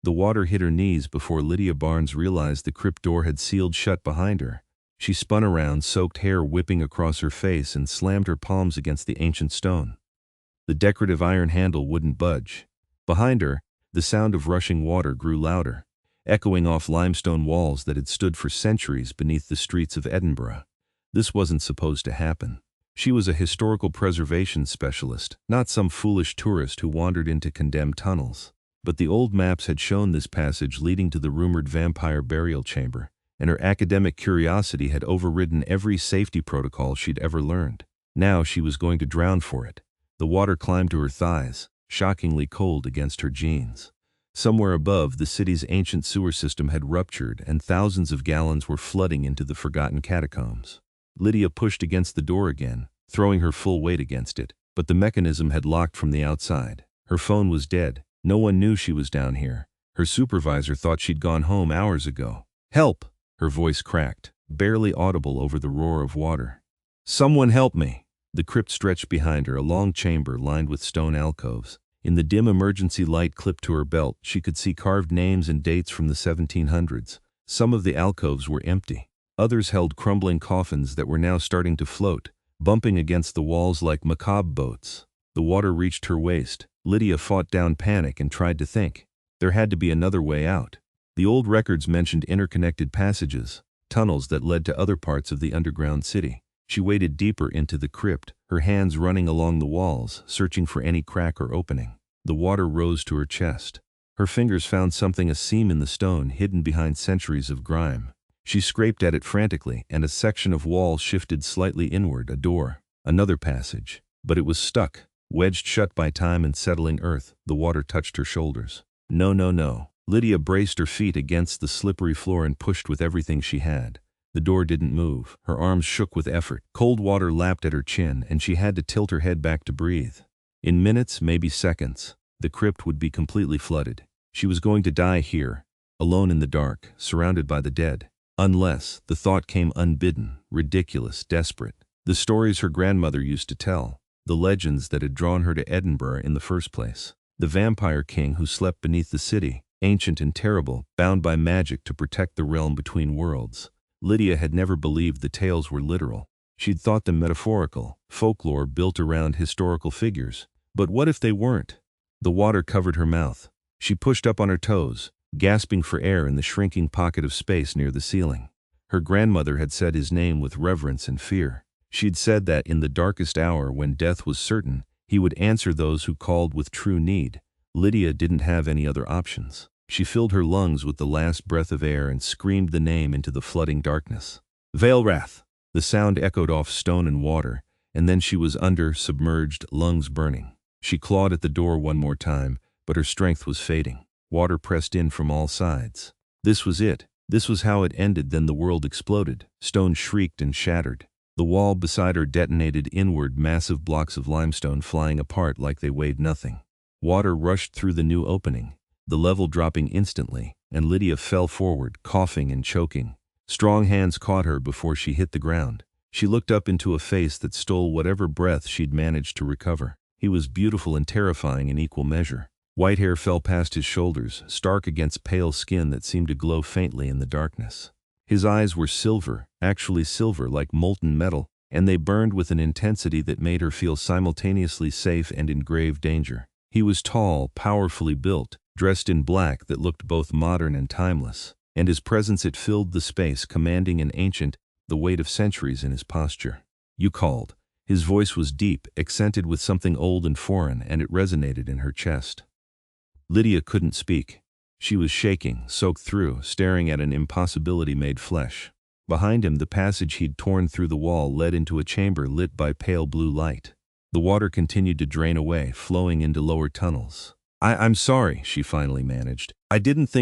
The water hit her knees before Lydia Barnes realized the crypt door had sealed shut behind her. She spun around, soaked hair whipping across her face, and slammed her palms against the ancient stone. The decorative iron handle wouldn't budge. Behind her, the sound of rushing water grew louder, echoing off limestone walls that had stood for centuries beneath the streets of Edinburgh. This wasn't supposed to happen. She was a historical preservation specialist, not some foolish tourist who wandered into condemned tunnels. But the old maps had shown this passage leading to the rumored vampire burial chamber, and her academic curiosity had overridden every safety protocol she'd ever learned. Now she was going to drown for it. The water climbed to her thighs, shockingly cold against her jeans. Somewhere above, the city's ancient sewer system had ruptured, and thousands of gallons were flooding into the forgotten catacombs. Lydia pushed against the door again, throwing her full weight against it, but the mechanism had locked from the outside. Her phone was dead. No one knew she was down here. Her supervisor thought she'd gone home hours ago. "Help!" Her voice cracked, barely audible over the roar of water. "Someone help me!" The crypt stretched behind her, a long chamber lined with stone alcoves. In the dim emergency light clipped to her belt, she could see carved names and dates from the 1700s. Some of the alcoves were empty. Others held crumbling coffins that were now starting to float, bumping against the walls like macabre boats. The water reached her waist. Lydia fought down panic and tried to think. There had to be another way out. The old records mentioned interconnected passages, tunnels that led to other parts of the underground city. She waded deeper into the crypt, her hands running along the walls, searching for any crack or opening. The water rose to her chest. Her fingers found something, a seam in the stone hidden behind centuries of grime. She scraped at it frantically, and a section of wall shifted slightly inward, a door, another passage. But it was stuck, wedged shut by time and settling earth. The water touched her shoulders. No, no, no. Lydia braced her feet against the slippery floor and pushed with everything she had. The door didn't move. Her arms shook with effort. Cold water lapped at her chin, and she had to tilt her head back to breathe. In minutes, maybe seconds, the crypt would be completely flooded. She was going to die here, alone in the dark, surrounded by the dead. Unless, the thought came unbidden, ridiculous, desperate. The stories her grandmother used to tell. The legends that had drawn her to Edinburgh in the first place. The vampire king who slept beneath the city, ancient and terrible, bound by magic to protect the realm between worlds. Lydia had never believed the tales were literal. She'd thought them metaphorical, folklore built around historical figures. But what if they weren't? The water covered her mouth. She pushed up on her toes, gasping for air in the shrinking pocket of space near the ceiling. Her grandmother had said his name with reverence and fear. She'd said that in the darkest hour, when death was certain, he would answer those who called with true need. Lydia didn't have any other options. She filled her lungs with the last breath of air and screamed the name into the flooding darkness. Vaelrath! The sound echoed off stone and water, and then she was under, submerged, lungs burning. She clawed at the door one more time, but her strength was fading. Water pressed in from all sides. This was it. This was how it ended. Then the world exploded. Stone shrieked and shattered. The wall beside her detonated inward, massive blocks of limestone flying apart like they weighed nothing. Water rushed through the new opening, the level dropping instantly, and Lydia fell forward, coughing and choking. Strong hands caught her before she hit the ground. She looked up into a face that stole whatever breath she'd managed to recover. He was beautiful and terrifying in equal measure. White hair fell past his shoulders, stark against pale skin that seemed to glow faintly in the darkness. His eyes were silver, actually silver like molten metal, and they burned with an intensity that made her feel simultaneously safe and in grave danger. He was tall, powerfully built, dressed in black that looked both modern and timeless, and his presence, it filled the space, commanding and ancient, the weight of centuries in his posture. "You called." His voice was deep, accented with something old and foreign, and it resonated in her chest. Lydia couldn't speak. She was shaking, soaked through, staring at an impossibility made flesh. Behind him, the passage he'd torn through the wall led into a chamber lit by pale blue light. The water continued to drain away, flowing into lower tunnels. I'm sorry," she finally managed. "I didn't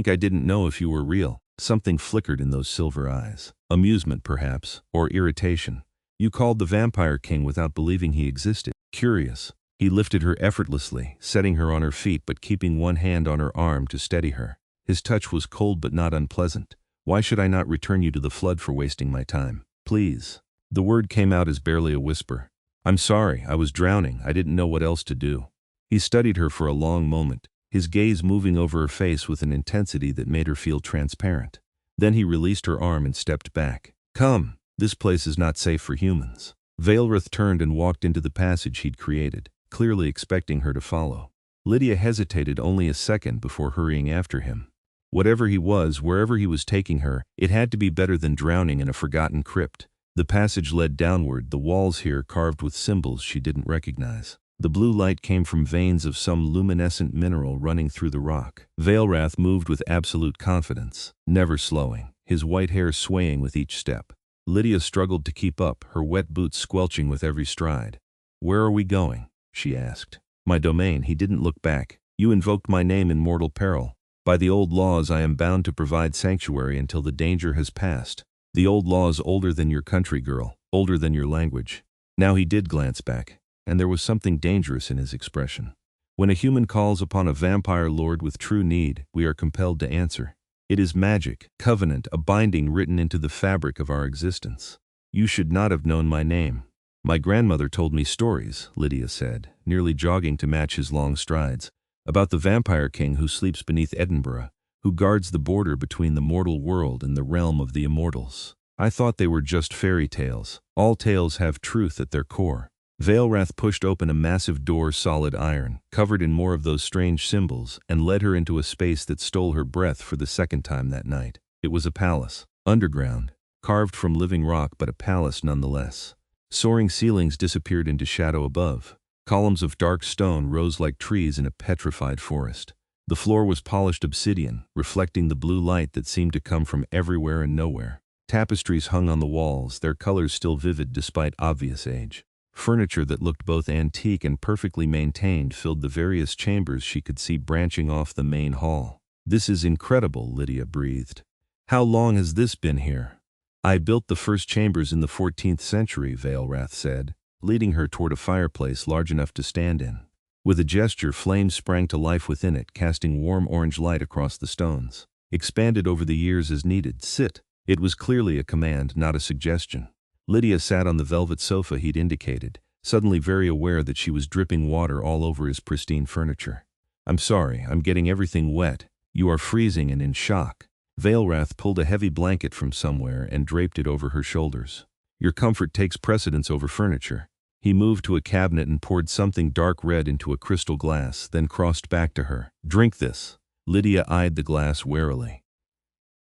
know if you were real." Something flickered in those silver eyes. Amusement, perhaps, or irritation. "You called the Vampire King without believing he existed." Curious. He lifted her effortlessly, setting her on her feet but keeping one hand on her arm to steady her. His touch was cold but not unpleasant. "Why should I not return you to the flood for wasting my time? Please." The word came out as barely a whisper. "I'm sorry, I was drowning. I didn't know what else to do." He studied her for a long moment, his gaze moving over her face with an intensity that made her feel transparent. Then he released her arm and stepped back. Come, this place is not safe for humans. Vaelrath turned and walked into the passage he'd created, clearly expecting her to follow. Lydia hesitated only a second before hurrying after him. Whatever he was, wherever he was taking her, it had to be better than drowning in a forgotten crypt. The passage led downward, the walls here carved with symbols she didn't recognize. The blue light came from veins of some luminescent mineral running through the rock. Vaelrath moved with absolute confidence, never slowing, his white hair swaying with each step. Lydia struggled to keep up, her wet boots squelching with every stride. Where are we going? She asked. My domain. He didn't look back. You invoked my name in mortal peril. By the old laws I am bound to provide sanctuary until the danger has passed. The old laws older than your country, girl, older than your language. Now he did glance back, and there was something dangerous in his expression. When a human calls upon a vampire lord with true need, we are compelled to answer. It is magic, covenant, a binding written into the fabric of our existence. You should not have known my name. My grandmother told me stories, Lydia said, nearly jogging to match his long strides, about the vampire king who sleeps beneath Edinburgh, who guards the border between the mortal world and the realm of the immortals. I thought they were just fairy tales. All tales have truth at their core. Vaelrath pushed open a massive door, solid iron, covered in more of those strange symbols, and led her into a space that stole her breath for the second time that night. It was a palace, underground, carved from living rock, but a palace nonetheless. Soaring ceilings disappeared into shadow above. Columns of dark stone rose like trees in a petrified forest. The floor was polished obsidian, reflecting the blue light that seemed to come from everywhere and nowhere. Tapestries hung on the walls, their colors still vivid despite obvious age. Furniture that looked both antique and perfectly maintained filled the various chambers she could see branching off the main hall. This is incredible, Lydia breathed. How long has this been here? I built the first chambers in the 14th century, Vaelrath said, leading her toward a fireplace large enough to stand in. With a gesture, flames sprang to life within it, casting warm orange light across the stones. Expanded over the years as needed. Sit. It was clearly a command, not a suggestion. Lydia sat on the velvet sofa he'd indicated, suddenly very aware that she was dripping water all over his pristine furniture. I'm sorry, I'm getting everything wet. You are freezing and in shock. Vaelrath pulled a heavy blanket from somewhere and draped it over her shoulders. Your comfort takes precedence over furniture. He moved to a cabinet and poured something dark red into a crystal glass, then crossed back to her. Drink this. Lydia eyed the glass warily.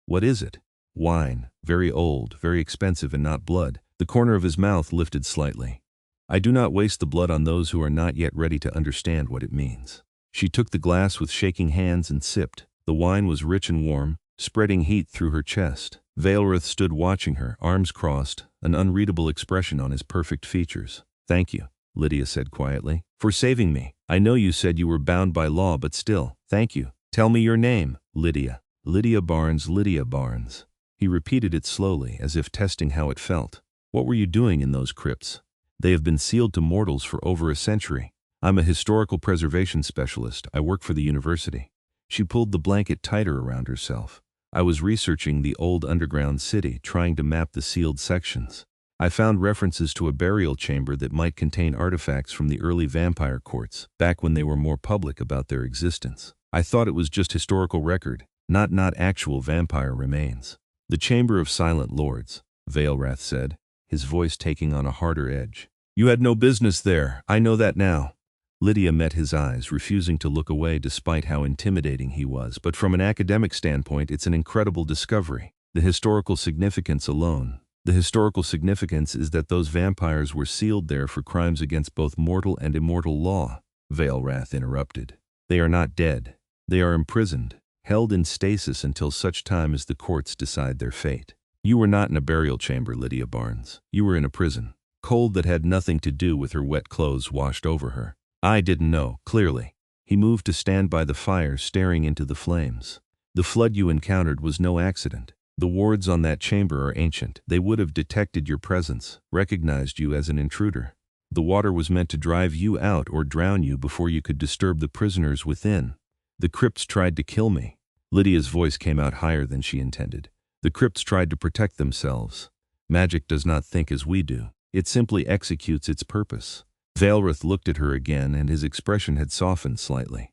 What is it? Wine. Very old, very expensive, and not blood. The corner of his mouth lifted slightly. I do not waste the blood on those who are not yet ready to understand what it means. She took the glass with shaking hands and sipped. The wine was rich and warm, spreading heat through her chest. Vaelrath stood watching her, arms crossed, an unreadable expression on his perfect features. Thank you, Lydia said quietly, for saving me. I know you said you were bound by law, but still, thank you. Tell me your name, Lydia. Lydia Barnes, Lydia Barnes. He repeated it slowly, as if testing how it felt. What were you doing in those crypts? They have been sealed to mortals for over a century. I'm a historical preservation specialist. I work for the university. She pulled the blanket tighter around herself. I was researching the old underground city, trying to map the sealed sections. I found references to a burial chamber that might contain artifacts from the early vampire courts, back when they were more public about their existence. I thought it was just historical record, not actual vampire remains. The Chamber of Silent Lords, Vaelrath said, his voice taking on a harder edge. You had no business there, I know that now. Lydia met his eyes, refusing to look away despite how intimidating he was, but from an academic standpoint it's an incredible discovery. The historical significance alone. The historical significance is that those vampires were sealed there for crimes against both mortal and immortal law, Vaelrath interrupted. They are not dead. They are imprisoned, held in stasis until such time as the courts decide their fate. You were not in a burial chamber, Lydia Barnes. You were in a prison. Cold that had nothing to do with her wet clothes washed over her. I didn't know, clearly. He moved to stand by the fire, staring into the flames. The flood you encountered was no accident. The wards on that chamber are ancient. They would have detected your presence, recognized you as an intruder. The water was meant to drive you out or drown you before you could disturb the prisoners within. The crypts tried to kill me. Lydia's voice came out higher than she intended. The crypts tried to protect themselves. Magic does not think as we do. It simply executes its purpose. Vaelrath looked at her again, and his expression had softened slightly.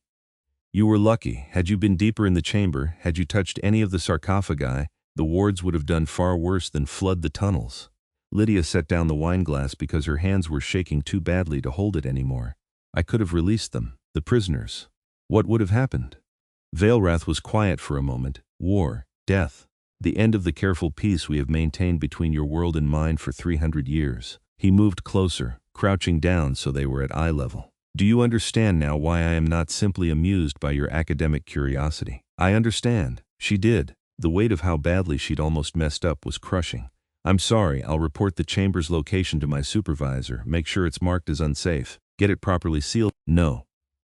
You were lucky. Had you been deeper in the chamber, had you touched any of the sarcophagi, the wards would have done far worse than flood the tunnels. Lydia set down the wine glass because her hands were shaking too badly to hold it anymore. I could have released them, the prisoners. What would have happened? Vaelrath was quiet for a moment. War, death. The end of the careful peace we have maintained between your world and mine for 300 years. He moved closer, crouching down so they were at eye level. Do you understand now why I am not simply amused by your academic curiosity? I understand. She did. The weight of how badly she'd almost messed up was crushing. I'm sorry, I'll report the chamber's location to my supervisor, make sure it's marked as unsafe, get it properly sealed. No.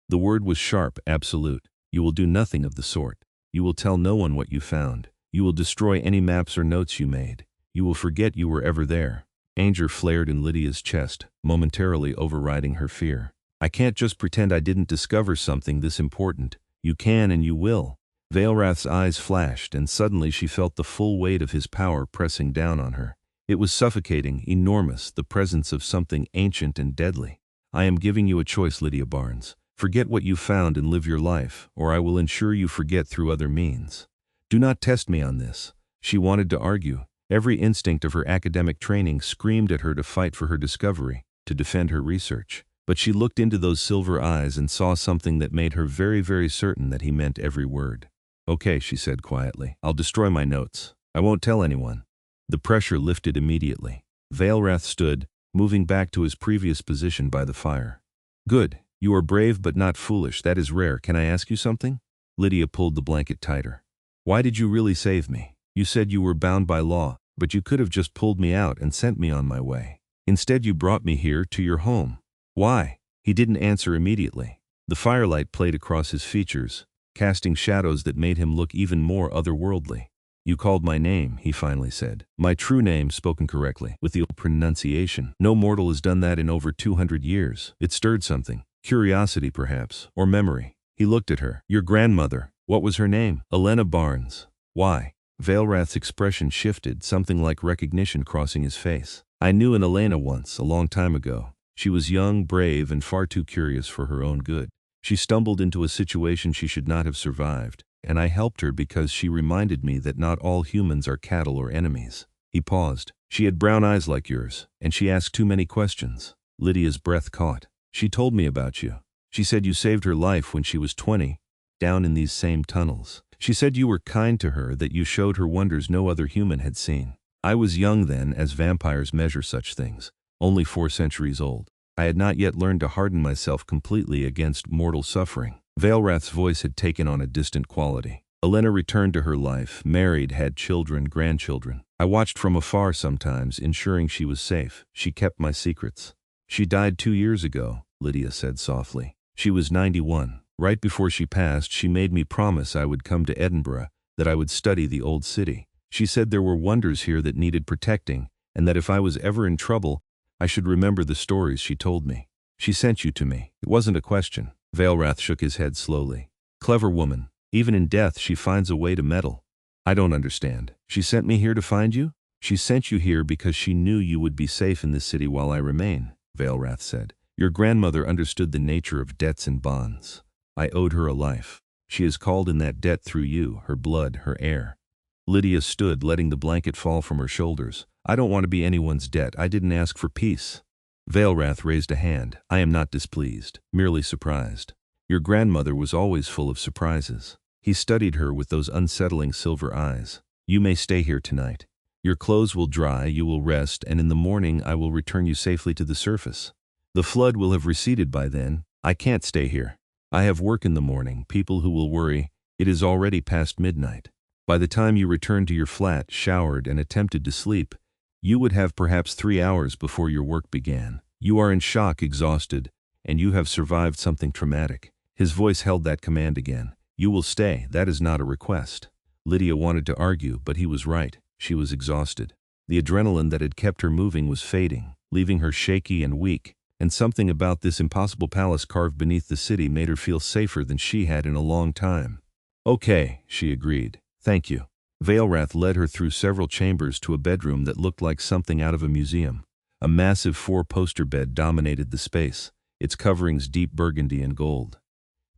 The word was sharp, absolute. You will do nothing of the sort. You will tell no one what you found. You will destroy any maps or notes you made. You will forget you were ever there. Anger flared in Lydia's chest, momentarily overriding her fear. I can't just pretend I didn't discover something this important. You can and you will. Vaelrath's eyes flashed, and suddenly she felt the full weight of his power pressing down on her. It was suffocating, enormous, the presence of something ancient and deadly. I am giving you a choice, Lydia Barnes. Forget what you found and live your life, or I will ensure you forget through other means. Do not test me on this. She wanted to argue. Every instinct of her academic training screamed at her to fight for her discovery, to defend her research. But she looked into those silver eyes and saw something that made her very, very certain that he meant every word. Okay, she said quietly. I'll destroy my notes. I won't tell anyone. The pressure lifted immediately. Vaelrath stood, moving back to his previous position by the fire. Good. You are brave but not foolish. That is rare. Can I ask you something? Lydia pulled the blanket tighter. Why did you really save me? You said you were bound by law, but you could have just pulled me out and sent me on my way. Instead, you brought me here to your home. Why? He didn't answer immediately. The firelight played across his features, casting shadows that made him look even more otherworldly. You called my name, he finally said. My true name, spoken correctly, with the pronunciation. No mortal has done that in over 200 years. It stirred something. Curiosity, perhaps, or memory. He looked at her. Your grandmother. What was her name? Lydia Barnes. Why? Vaelrath's expression shifted, something like recognition crossing his face. I knew an Elena once, a long time ago. She was young, brave, and far too curious for her own good. She stumbled into a situation she should not have survived, and I helped her because she reminded me that not all humans are cattle or enemies. He paused. She had brown eyes like yours, and she asked too many questions. Lydia's breath caught. She told me about you. She said you saved her life when she was 20, down in these same tunnels. She said you were kind to her, that you showed her wonders no other human had seen. I was young then, as vampires measure such things, only 4 centuries old. I had not yet learned to harden myself completely against mortal suffering. Vaelrath's voice had taken on a distant quality. Elena returned to her life, married, had children, grandchildren. I watched from afar sometimes, ensuring she was safe. She kept my secrets. She died 2 years ago, Lydia said softly. She was 91. Right before she passed, she made me promise I would come to Edinburgh, that I would study the old city. She said there were wonders here that needed protecting, and that if I was ever in trouble, I should remember the stories she told me. She sent you to me. It wasn't a question. Vaelrath shook his head slowly. Clever woman. Even in death, she finds a way to meddle. I don't understand. She sent me here to find you? She sent you here because she knew you would be safe in this city while I remain, Vaelrath said. Your grandmother understood the nature of debts and bonds. I owed her a life. She is called in that debt through you, her blood, her air. Lydia stood, letting the blanket fall from her shoulders. I don't want to be anyone's debt. I didn't ask for peace. Vaelrath raised a hand. I am not displeased, merely surprised. Your grandmother was always full of surprises. He studied her with those unsettling silver eyes. You may stay here tonight. Your clothes will dry, you will rest, and in the morning I will return you safely to the surface. The flood will have receded by then. I can't stay here. I have work in the morning, people who will worry. It is already past midnight. By the time you return to your flat, showered, and attempted to sleep, you would have perhaps 3 hours before your work began. You are in shock, exhausted, and you have survived something traumatic. His voice held that command again. You will stay. That is not a request. Lydia wanted to argue, but he was right. She was exhausted. The adrenaline that had kept her moving was fading, leaving her shaky and weak, and something about this impossible palace carved beneath the city made her feel safer than she had in a long time. Okay, she agreed. Thank you. Vaelrath led her through several chambers to a bedroom that looked like something out of a museum. A massive 4-poster bed dominated the space, its coverings deep burgundy and gold.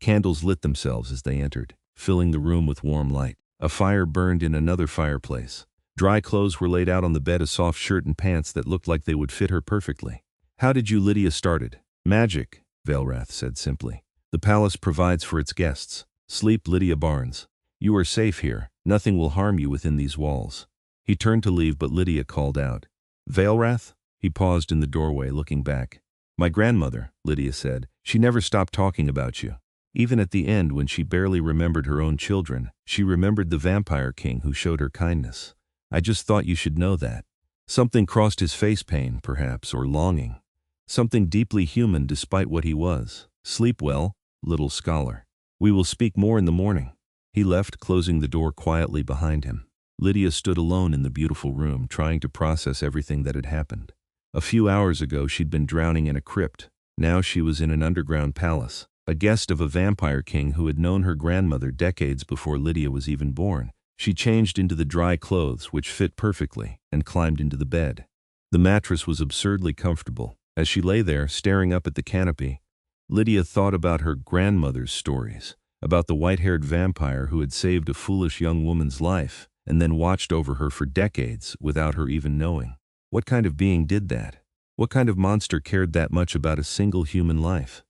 Candles lit themselves as they entered, filling the room with warm light. A fire burned in another fireplace. Dry clothes were laid out on the bed, a soft shirt and pants that looked like they would fit her perfectly. "How did you?" Lydia started. "Magic," Vaelrath said simply. "The palace provides for its guests. Sleep, Lydia Barnes. You are safe here. Nothing will harm you within these walls." He turned to leave, but Lydia called out, "Vaelrath?" He paused in the doorway, looking back. "My grandmother," Lydia said. "She never stopped talking about you. Even at the end, when she barely remembered her own children, she remembered the vampire king who showed her kindness. I just thought you should know that." Something crossed his face, pain, perhaps, or longing. Something deeply human despite what he was. "Sleep well, little scholar. We will speak more in the morning." He left, closing the door quietly behind him. Lydia stood alone in the beautiful room, trying to process everything that had happened. A few hours ago she'd been drowning in a crypt. Now she was in an underground palace, a guest of a vampire king who had known her grandmother decades before Lydia was even born. She changed into the dry clothes, which fit perfectly, and climbed into the bed. The mattress was absurdly comfortable. As she lay there, staring up at the canopy, Lydia thought about her grandmother's stories, about the white-haired vampire who had saved a foolish young woman's life, and then watched over her for decades without her even knowing. What kind of being did that? What kind of monster cared that much about a single human life?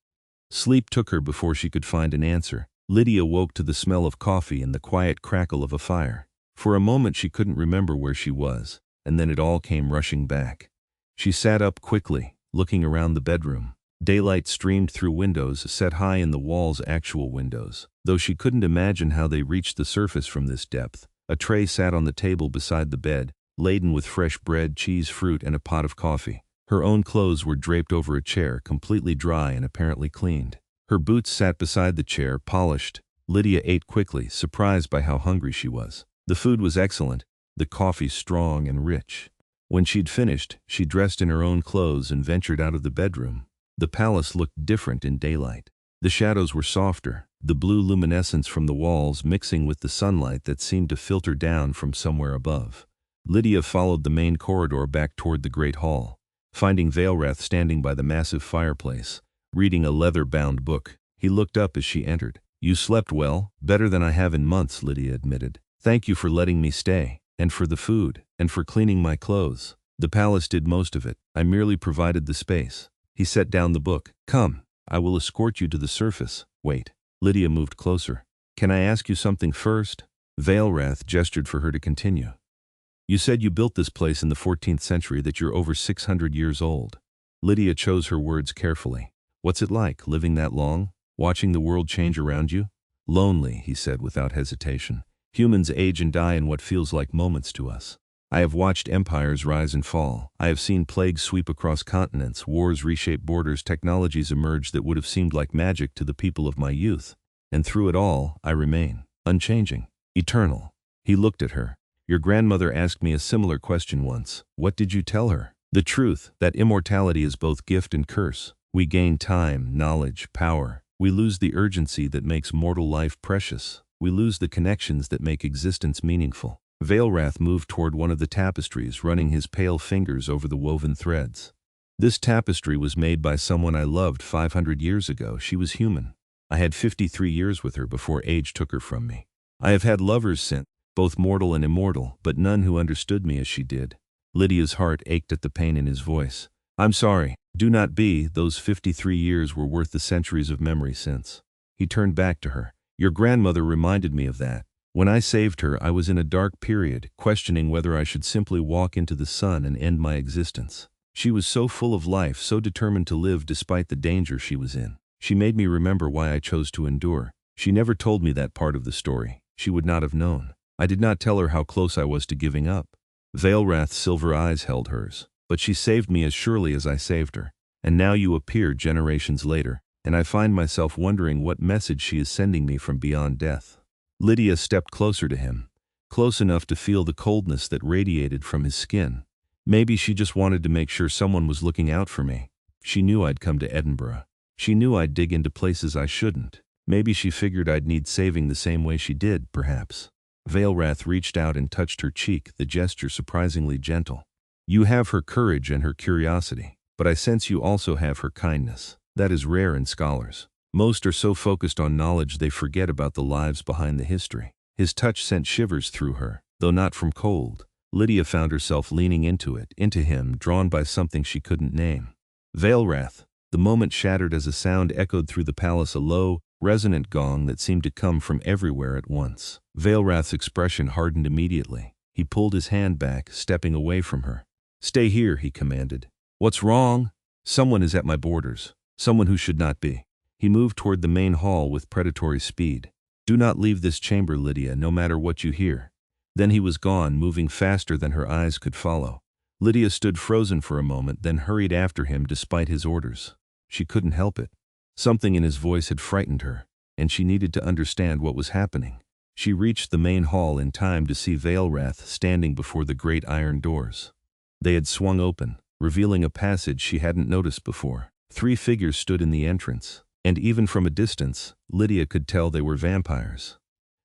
Sleep took her before she could find an answer. Lydia woke to the smell of coffee and the quiet crackle of a fire. For a moment she couldn't remember where she was, and then it all came rushing back. She sat up quickly, looking around the bedroom. Daylight streamed through windows set high in the walls, actual windows, though she couldn't imagine how they reached the surface from this depth. A tray sat on the table beside the bed, laden with fresh bread, cheese, fruit, and a pot of coffee. Her own clothes were draped over a chair, completely dry and apparently cleaned. Her boots sat beside the chair, polished. Lydia ate quickly, surprised by how hungry she was. The food was excellent, the coffee strong and rich. When she'd finished, she dressed in her own clothes and ventured out of the bedroom. The palace looked different in daylight. The shadows were softer, the blue luminescence from the walls mixing with the sunlight that seemed to filter down from somewhere above. Lydia followed the main corridor back toward the great hall, finding Vaelrath standing by the massive fireplace, reading a leather-bound book. He looked up as she entered. "You slept well, better than I have in months," Lydia admitted. "Thank you for letting me stay, and for the food, and for cleaning my clothes. The palace did most of it. I merely provided the space." He set down the book. "Come, I will escort you to the surface." "Wait." Lydia moved closer. "Can I ask you something first?" Vaelrath gestured for her to continue. "You said you built this place in the 14th century, that you're over 600 years old." Lydia chose her words carefully. "What's it like, living that long? Watching the world change around you?" "Lonely," he said without hesitation. "Humans age and die in what feels like moments to us. I have watched empires rise and fall. I have seen plagues sweep across continents, wars reshape borders, technologies emerge that would have seemed like magic to the people of my youth. And through it all, I remain, unchanging, eternal." He looked at her. "Your grandmother asked me a similar question once. What did you tell her?" "The truth, that immortality is both gift and curse. We gain time, knowledge, power. We lose the urgency that makes mortal life precious. We lose the connections that make existence meaningful." Vaelrath moved toward one of the tapestries, running his pale fingers over the woven threads. "This tapestry was made by someone I loved 500 years ago. She was human. I had 53 years with her before age took her from me. I have had lovers since, both mortal and immortal, but none who understood me as she did." Lydia's heart ached at the pain in his voice. "I'm sorry. Do not be. Those 53 years were worth the centuries of memory since." He turned back to her. "Your grandmother reminded me of that. When I saved her, I was in a dark period, questioning whether I should simply walk into the sun and end my existence. She was so full of life, so determined to live despite the danger she was in. She made me remember why I chose to endure. She never told me that part of the story. She would not have known. I did not tell her how close I was to giving up." Vaelrath's silver eyes held hers. "But she saved me as surely as I saved her. And now you appear generations later, and I find myself wondering what message she is sending me from beyond death." Lydia stepped closer to him, close enough to feel the coldness that radiated from his skin. "Maybe she just wanted to make sure someone was looking out for me. She knew I'd come to Edinburgh. She knew I'd dig into places I shouldn't. Maybe she figured I'd need saving the same way she did, perhaps." Vaelrath reached out and touched her cheek, the gesture surprisingly gentle. "You have her courage and her curiosity, but I sense you also have her kindness. That is rare in scholars." Most are so focused on knowledge they forget about the lives behind the history. His touch sent shivers through her, though not from cold. Lydia found herself leaning into him, drawn by something she couldn't name. Vaelrath. The moment shattered as a sound echoed through the palace, a low, resonant gong that seemed to come from everywhere at once. Vaelrath's expression hardened immediately. He pulled his hand back, stepping away from her. "Stay here," he commanded. "What's wrong?" "Someone is at my borders. Someone who should not be." He moved toward the main hall with predatory speed. "Do not leave this chamber, Lydia, no matter what you hear." Then he was gone, moving faster than her eyes could follow. Lydia stood frozen for a moment, then hurried after him despite his orders. She couldn't help it. Something in his voice had frightened her, and she needed to understand what was happening. She reached the main hall in time to see Vaelrath standing before the great iron doors. They had swung open, revealing a passage she hadn't noticed before. 3 figures stood in the entrance, and even from a distance, Lydia could tell they were vampires.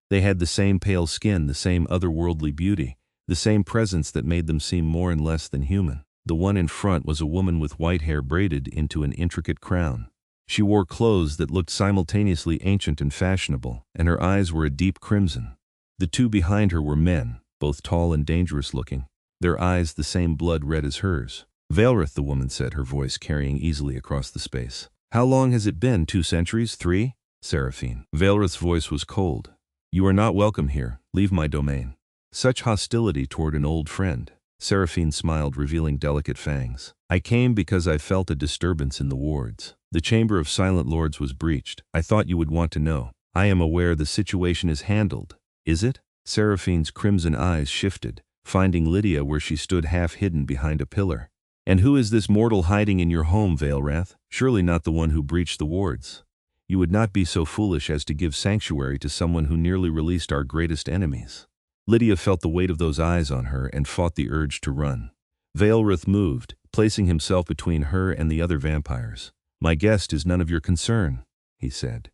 They had the same pale skin, the same otherworldly beauty, the same presence that made them seem more and less than human. The one in front was a woman with white hair braided into an intricate crown. She wore clothes that looked simultaneously ancient and fashionable, and her eyes were a deep crimson. The 2 behind her were men, both tall and dangerous looking, their eyes the same blood red as hers. "Vaelrath," the woman said, her voice carrying easily across the space. "How long has it been? 2 centuries? 3? Seraphine. Vaelrath's voice was cold. "You are not welcome here. Leave my domain." Such hostility toward an old friend. Seraphine smiled, revealing delicate fangs. "I came because I felt a disturbance in the wards. The Chamber of Silent Lords was breached. I thought you would want to know. I am aware the situation is handled. Is it?" Seraphine's crimson eyes shifted, finding Lydia where she stood half hidden behind a pillar. "And who is this mortal hiding in your home, Vaelrath? Surely not the one who breached the wards. You would not be so foolish as to give sanctuary to someone who nearly released our greatest enemies." Lydia felt the weight of those eyes on her and fought the urge to run. Vaelrath moved, placing himself between her and the other vampires. "My guest is none of your concern," he said.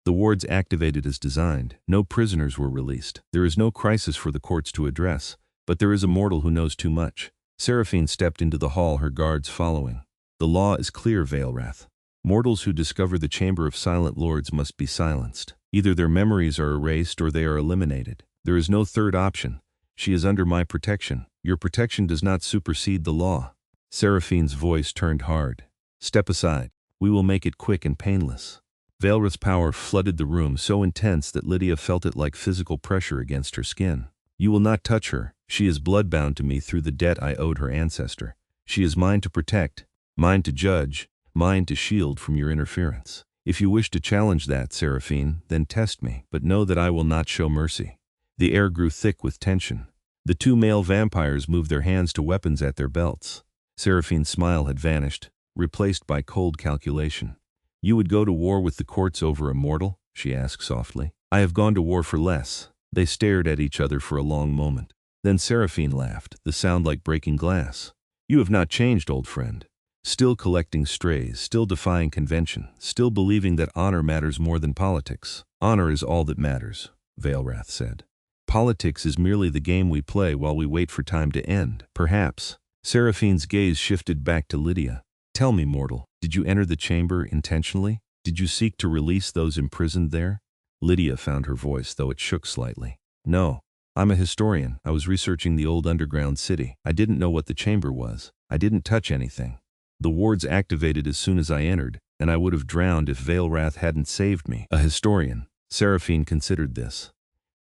"The wards activated as designed. No prisoners were released. There is no crisis for the courts to address, but there is a mortal who knows too much." Seraphine stepped into the hall, her guards following. "The law is clear, Vaelrath. Mortals who discover the Chamber of Silent Lords must be silenced. Either their memories are erased or they are eliminated. There is no third option. She is under my protection. Your protection does not supersede the law." Seraphine's voice turned hard. "Step aside. We will make it quick and painless." Vaelrath's power flooded the room, so intense that Lydia felt it like physical pressure against her skin. "You will not touch her. She is bloodbound to me through the debt I owed her ancestor. She is mine to protect, mine to judge, mine to shield from your interference. If you wish to challenge that, Seraphine, then test me, but know that I will not show mercy." The air grew thick with tension. The 2 male vampires moved their hands to weapons at their belts. Seraphine's smile had vanished, replaced by cold calculation. "You would go to war with the courts over a mortal?" she asked softly. "I have gone to war for less." They stared at each other for a long moment. Then Seraphine laughed, the sound like breaking glass. "You have not changed, old friend. Still collecting strays, still defying convention, still believing that honor matters more than politics." "Honor is all that matters," Vaelrath said. "Politics is merely the game we play while we wait for time to end, perhaps." Seraphine's gaze shifted back to Lydia. "Tell me, mortal, did you enter the chamber intentionally? Did you seek to release those imprisoned there?" Lydia found her voice, though it shook slightly. "No. I'm a historian. I was researching the old underground city. I didn't know what the chamber was. I didn't touch anything. The wards activated as soon as I entered, and I would have drowned if Vaelrath hadn't saved me." A historian. Seraphine considered this.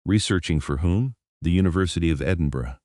"Researching for whom?" "The University of Edinburgh.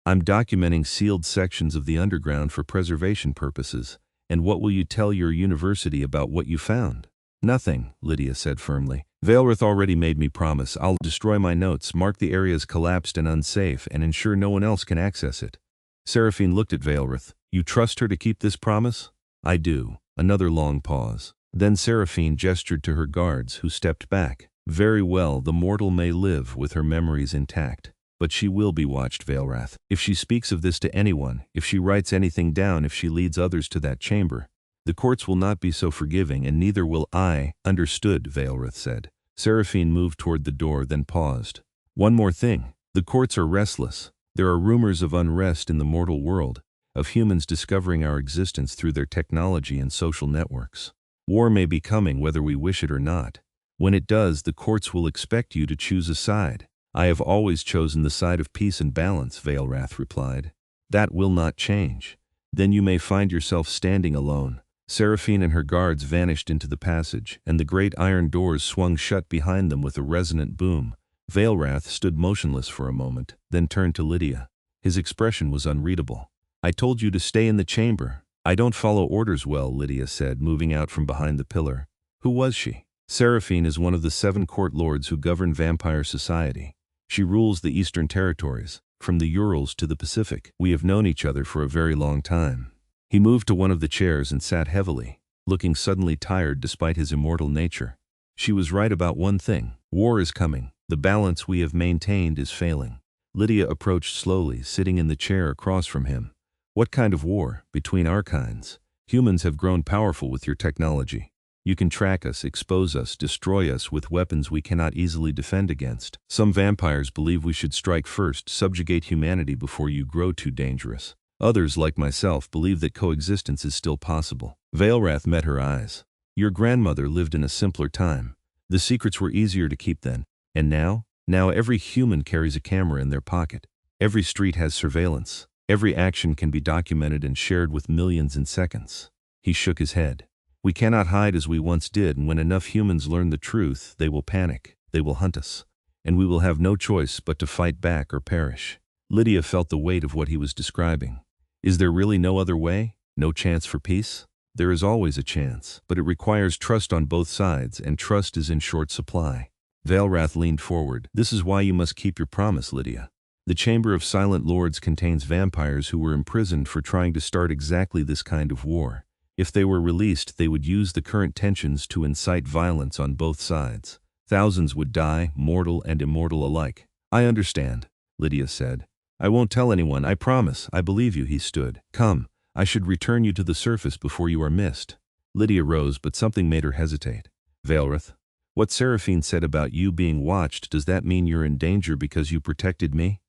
I'm documenting sealed sections of the underground for preservation purposes. And what will you tell your university about what you found?" "Nothing," Lydia said firmly. "Vaelrath already made me promise. I'll destroy my notes, mark the areas collapsed and unsafe, and ensure no one else can access it." Seraphine looked at Vaelrath. "You trust her to keep this promise?" "I do." Another long pause. Then Seraphine gestured to her guards, who stepped back. "Very well, the mortal may live with her memories intact. But she will be watched, Vaelrath. If she speaks of this to anyone, if she writes anything down, if she leads others to that chamber, the courts will not be so forgiving, and neither will I." "Understood," Vaelrath said. Seraphine moved toward the door, then paused. "One more thing. The courts are restless. There are rumors of unrest in the mortal world, of humans discovering our existence through their technology and social networks. War may be coming whether we wish it or not. When it does, the courts will expect you to choose a side. I have always chosen the side of peace and balance, Vaelrath replied. That will not change. Then you may find yourself standing alone. Seraphine and her guards vanished into the passage, and the great iron doors swung shut behind them with a resonant boom. Vaelrath stood motionless for a moment, then turned to Lydia. His expression was unreadable. I told you to stay in the chamber. I don't follow orders well, Lydia said, moving out from behind the pillar. Who was she? Seraphine is one of the 7 court lords who govern vampire society. She rules the eastern territories, from the Urals to the Pacific. We have known each other for a very long time. He moved to one of the chairs and sat heavily, looking suddenly tired despite his immortal nature. She was right about one thing. War is coming. The balance we have maintained is failing. Lydia approached slowly, sitting in the chair across from him. What kind of war? Between our kinds. Humans have grown powerful with your technology. You can track us, expose us, destroy us with weapons we cannot easily defend against. Some vampires believe we should strike first, subjugate humanity before you grow too dangerous. Others, like myself, believe that coexistence is still possible. Vaelrath met her eyes. Your grandmother lived in a simpler time. The secrets were easier to keep then. And now? Now every human carries a camera in their pocket. Every street has surveillance. Every action can be documented and shared with millions in seconds. He shook his head. We cannot hide as we once did, and when enough humans learn the truth, they will panic. They will hunt us. And we will have no choice but to fight back or perish. Lydia felt the weight of what he was describing. Is there really no other way? No chance for peace? There is always a chance, but it requires trust on both sides, and trust is in short supply. Vaelrath leaned forward. This is why you must keep your promise, Lydia. The Chamber of Silent Lords contains vampires who were imprisoned for trying to start exactly this kind of war. If they were released, they would use the current tensions to incite violence on both sides. Thousands would die, mortal and immortal alike. I understand, Lydia said. I won't tell anyone, I promise. I believe you, he stood. Come, I should return you to the surface before you are missed. Lydia rose, but something made her hesitate. Vaelrath, what Seraphine said about you being watched, does that mean you're in danger because you protected me?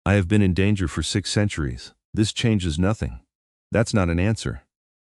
I have been in danger for 6 centuries. This changes nothing. That's not an answer.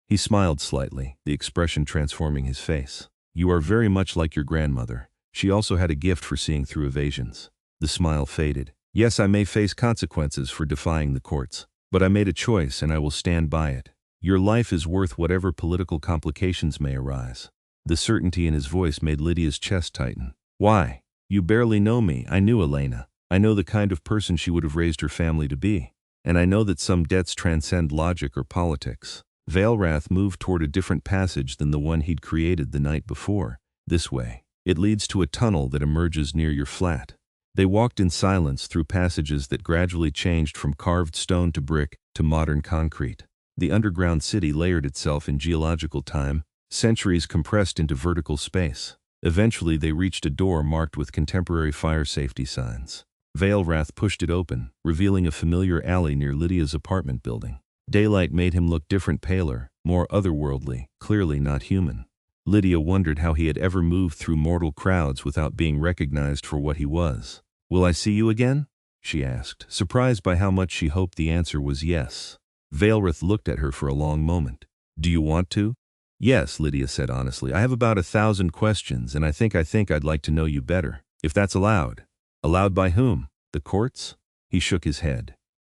He smiled slightly, the expression transforming his face. You are very much like your grandmother. She also had a gift for seeing through evasions. The smile faded. Yes, I may face consequences for defying the courts, but I made a choice and I will stand by it. Your life is worth whatever political complications may arise. The certainty in his voice made Lydia's chest tighten. Why? You barely know me. I knew Elena. I know the kind of person she would have raised her family to be. And I know that some debts transcend logic or politics. Vaelrath moved toward a different passage than the one he'd created the night before. This way. It leads to a tunnel that emerges near your flat. They walked in silence through passages that gradually changed from carved stone to brick to modern concrete. The underground city layered itself in geological time, centuries compressed into vertical space. Eventually they reached a door marked with contemporary fire safety signs. Vaelrath pushed it open, revealing a familiar alley near Lydia's apartment building. Daylight made him look different, paler, more otherworldly, clearly not human. Lydia wondered how he had ever moved through mortal crowds without being recognized for what he was. Will I see you again? She asked, surprised by how much she hoped the answer was yes. Vaelrath looked at her for a long moment. Do you want to? Yes, Lydia said honestly. I have about 1,000 questions, and I think I'd like to know you better. If that's allowed. Allowed by whom? The courts? He shook his head.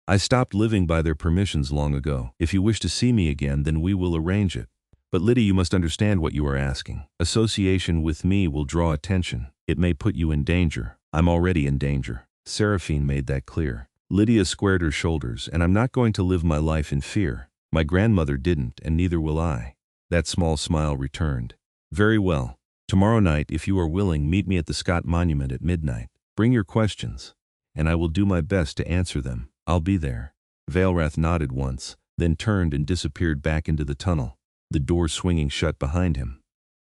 I stopped living by their permissions long ago. If you wish to see me again, then we will arrange it. But Lydia, you must understand what you are asking. Association with me will draw attention. It may put you in danger. I'm already in danger. Seraphine made that clear. Lydia squared her shoulders, and I'm not going to live my life in fear. My grandmother didn't, and neither will I. That small smile returned. Very well. Tomorrow night, if you are willing, meet me at the Scott Monument at midnight. Bring your questions, and I will do my best to answer them. I'll be there. Vaelrath nodded once, then turned and disappeared back into the tunnel, the door swinging shut behind him.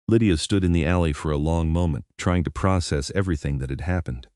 Lydia stood in the alley for a long moment, trying to process everything that had happened.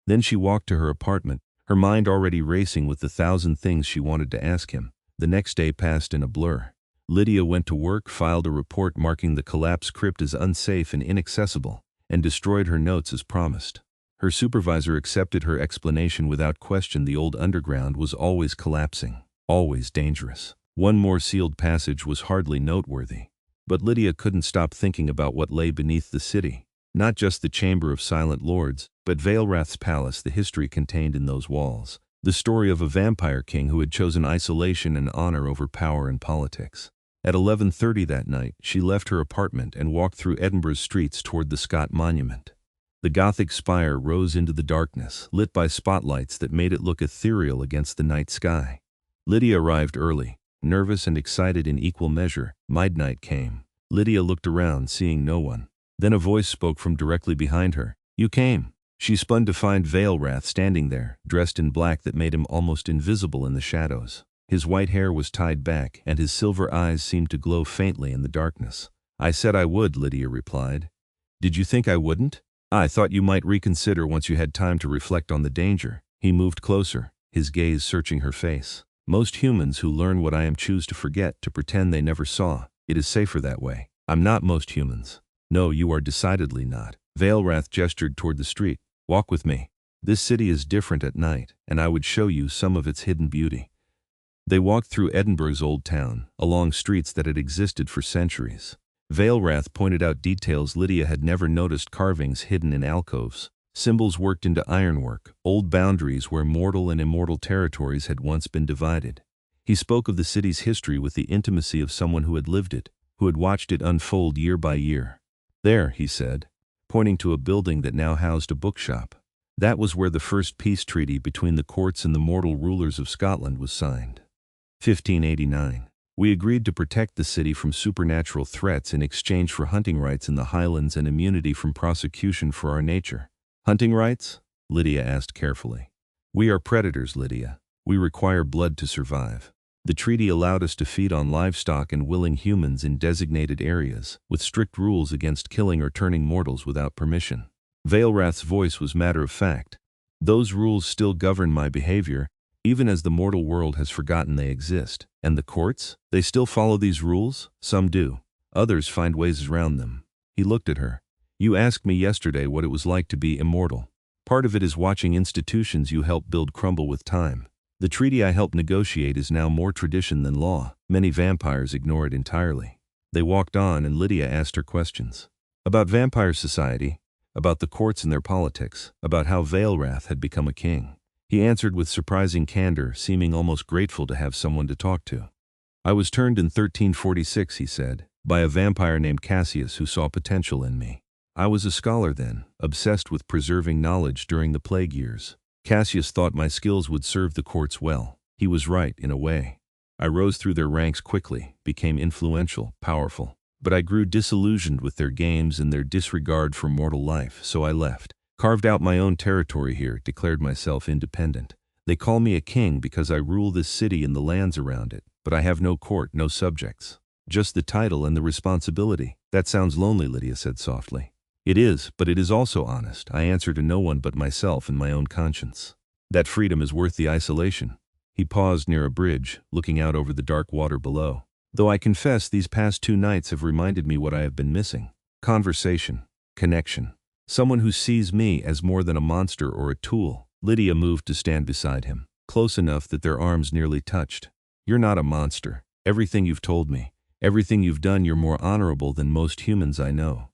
Then she walked to her apartment, her mind already racing with the 1,000 things she wanted to ask him. The next day passed in a blur. Lydia went to work, filed a report marking the collapsed crypt as unsafe and inaccessible, and destroyed her notes as promised. Her supervisor accepted her explanation without question. The old underground was always collapsing, always dangerous. One more sealed passage was hardly noteworthy. But Lydia couldn't stop thinking about what lay beneath the city. Not just the chamber of silent lords, but Vaelrath's palace, the history contained in those walls. The story of a vampire king who had chosen isolation and honor over power and politics. At 11:30 that night, she left her apartment and walked through Edinburgh's streets toward the Scott Monument. The Gothic spire rose into the darkness, lit by spotlights that made it look ethereal against the night sky. Lydia arrived early, nervous and excited in equal measure. Midnight came. Lydia looked around, seeing no one. Then a voice spoke from directly behind her. "You came." She spun to find Vaelrath standing there, dressed in black that made him almost invisible in the shadows. His white hair was tied back, and his silver eyes seemed to glow faintly in the darkness. "I said I would," Lydia replied. "Did you think I wouldn't? I thought you might reconsider once you had time to reflect on the danger." He moved closer, his gaze searching her face. "Most humans who learn what I am choose to forget, to pretend they never saw. It is safer that way. I'm not most humans." "No, you are decidedly not." Vaelrath gestured toward the street. "Walk with me. This city is different at night, and I would show you some of its hidden beauty." They walked through Edinburgh's old town, along streets that had existed for centuries. Vaelrath pointed out details Lydia had never noticed: carvings hidden in alcoves, symbols worked into ironwork, old boundaries where mortal and immortal territories had once been divided. He spoke of the city's history with the intimacy of someone who had lived it, who had watched it unfold year by year. "There," he said, pointing to a building that now housed a bookshop. "That was where the first peace treaty between the courts and the mortal rulers of Scotland was signed. 1589. We agreed to protect the city from supernatural threats in exchange for hunting rights in the Highlands and immunity from prosecution for our nature." "Hunting rights?" Lydia asked carefully. "We are predators, Lydia. We require blood to survive. The treaty allowed us to feed on livestock and willing humans in designated areas, with strict rules against killing or turning mortals without permission." Vaelrath's voice was matter-of-fact. "Those rules still govern my behavior, even as the mortal world has forgotten they exist. And the courts? They still follow these rules? Some do. Others find ways around them." He looked at her. "You asked me yesterday what it was like to be immortal. Part of it is watching institutions you helped build crumble with time. The treaty I helped negotiate is now more tradition than law. Many vampires ignore it entirely." They walked on, and Lydia asked her questions. About vampire society, about the courts and their politics, about how Vaelrath had become a king. He answered with surprising candor, seeming almost grateful to have someone to talk to. "I was turned in 1346, he said, by a vampire named Cassius who saw potential in me. I was a scholar then, obsessed with preserving knowledge during the plague years. Cassius thought my skills would serve the courts well. He was right, in a way. I rose through their ranks quickly, became influential, powerful. But I grew disillusioned with their games and their disregard for mortal life, so I left. Carved out my own territory here, declared myself independent. They call me a king because I rule this city and the lands around it, but I have no court, no subjects. Just the title and the responsibility." "That sounds lonely," Lydia said softly. "It is, but it is also honest. I answer to no one but myself and my own conscience. That freedom is worth the isolation." He paused near a bridge, looking out over the dark water below. "Though I confess these past 2 nights have reminded me what I have been missing. Conversation. Connection. Someone who sees me as more than a monster or a tool." Lydia moved to stand beside him, close enough that their arms nearly touched. "You're not a monster. Everything you've told me, everything you've done, you're more honorable than most humans I know.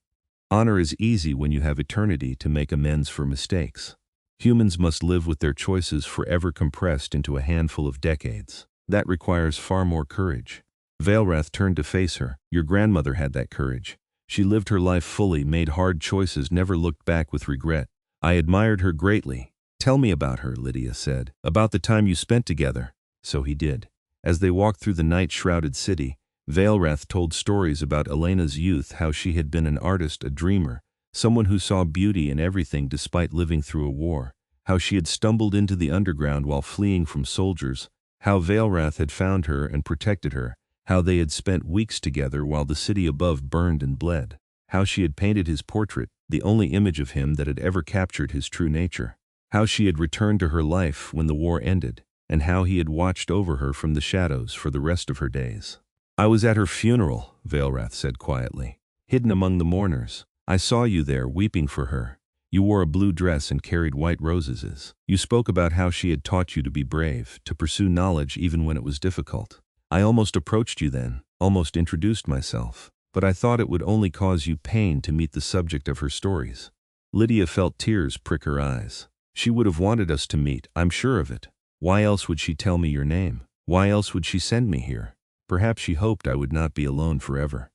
Honor is easy when you have eternity to make amends for mistakes. Humans must live with their choices forever compressed into a handful of decades. That requires far more courage." Vaelrath turned to face her. "Your grandmother had that courage. She lived her life fully, made hard choices, never looked back with regret. I admired her greatly." "Tell me about her," Lydia said. "About the time you spent together." So he did. As they walked through the night-shrouded city, Vaelrath told stories about Elena's youth, how she had been an artist, a dreamer, someone who saw beauty in everything despite living through a war, how she had stumbled into the underground while fleeing from soldiers, how Vaelrath had found her and protected her, how they had spent weeks together while the city above burned and bled, how she had painted his portrait, the only image of him that had ever captured his true nature, how she had returned to her life when the war ended, and how he had watched over her from the shadows for the rest of her days. "I was at her funeral," Vaelrath said quietly, "hidden among the mourners. I saw you there, weeping for her. You wore a blue dress and carried white roses. You spoke about how she had taught you to be brave, to pursue knowledge even when it was difficult. I almost approached you then, almost introduced myself. but I thought it would only cause you pain to meet the subject of her stories." Lydia felt tears prick her eyes. "She would have wanted us to meet, I'm sure of it. Why else would she tell me your name? Why else would she send me here? Perhaps she hoped I would not be alone forever."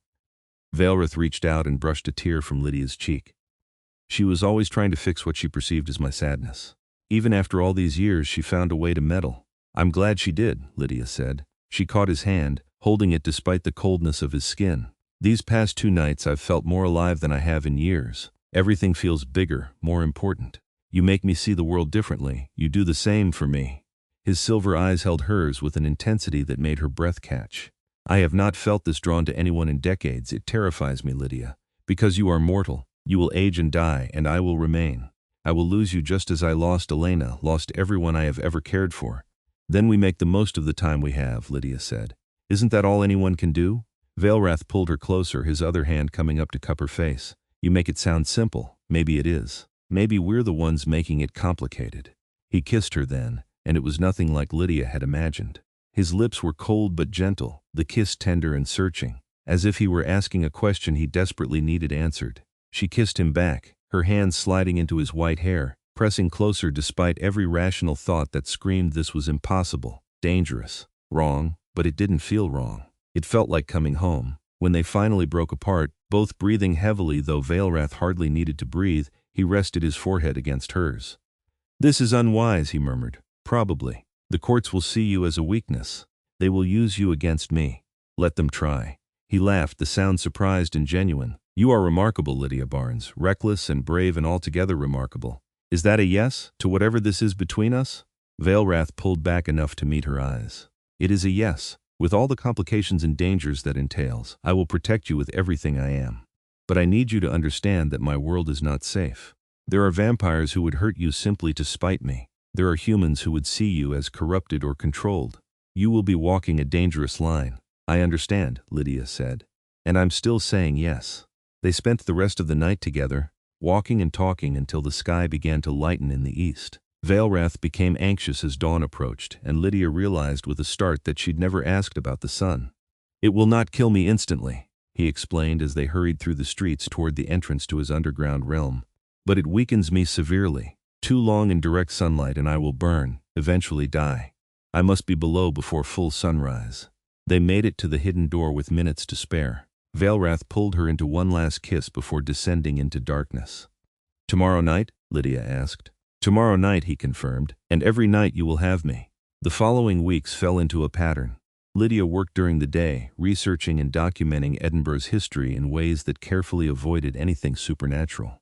Vaelrath reached out and brushed a tear from Lydia's cheek. "She was always trying to fix what she perceived as my sadness. Even after all these years, she found a way to meddle." "I'm glad she did," Lydia said. She caught his hand, holding it despite the coldness of his skin. "These past 2 nights I've felt more alive than I have in years. Everything feels bigger, more important. You make me see the world differently. You do the same for me." His silver eyes held hers with an intensity that made her breath catch. "I have not felt this drawn to anyone in decades. It terrifies me, Lydia. Because you are mortal, you will age and die, and I will remain. I will lose you just as I lost Elena, lost everyone I have ever cared for." "Then we make the most of the time we have," Lydia said. "Isn't that all anyone can do?" Vaelrath pulled her closer, his other hand coming up to cup her face. "You make it sound simple. Maybe it is. Maybe we're the ones making it complicated." He kissed her then, and it was nothing like Lydia had imagined. His lips were cold but gentle, the kiss tender and searching, as if he were asking a question he desperately needed answered. She kissed him back, her hands sliding into his white hair, pressing closer despite every rational thought that screamed this was impossible, dangerous, wrong, but it didn't feel wrong. It felt like coming home. When they finally broke apart, both breathing heavily though Vaelrath hardly needed to breathe, he rested his forehead against hers. "This is unwise," he murmured. "Probably. The courts will see you as a weakness. They will use you against me. Let them try." He laughed, the sound surprised and genuine. "You are remarkable, Lydia Barnes, reckless and brave and altogether remarkable. Is that a yes, to whatever this is between us?" Vaelrath pulled back enough to meet her eyes. "It is a yes, with all the complications and dangers that entails. I will protect you with everything I am. But I need you to understand that my world is not safe. There are vampires who would hurt you simply to spite me. There are humans who would see you as corrupted or controlled. You will be walking a dangerous line." "I understand," Lydia said. "And I'm still saying yes." They spent the rest of the night together, walking and talking until the sky began to lighten in the east. Vaelrath became anxious as dawn approached, and Lydia realized with a start that she'd never asked about the sun. "It will not kill me instantly," he explained as they hurried through the streets toward the entrance to his underground realm. "But it weakens me severely. Too long in direct sunlight and I will burn, eventually die. I must be below before full sunrise." They made it to the hidden door with minutes to spare. Vaelrath pulled her into one last kiss before descending into darkness. "Tomorrow night?" Lydia asked. "Tomorrow night," he confirmed, "and every night you will have me." The following weeks fell into a pattern. Lydia worked during the day, researching and documenting Edinburgh's history in ways that carefully avoided anything supernatural.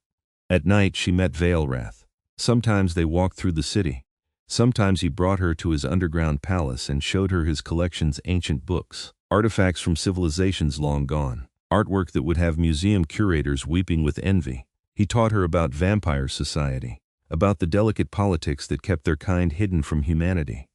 At night she met Vaelrath. Sometimes they walked through the city. Sometimes he brought her to his underground palace and showed her his collection's ancient books, artifacts from civilizations long gone, artwork that would have museum curators weeping with envy. He taught her about vampire society, about the delicate politics that kept their kind hidden from humanity.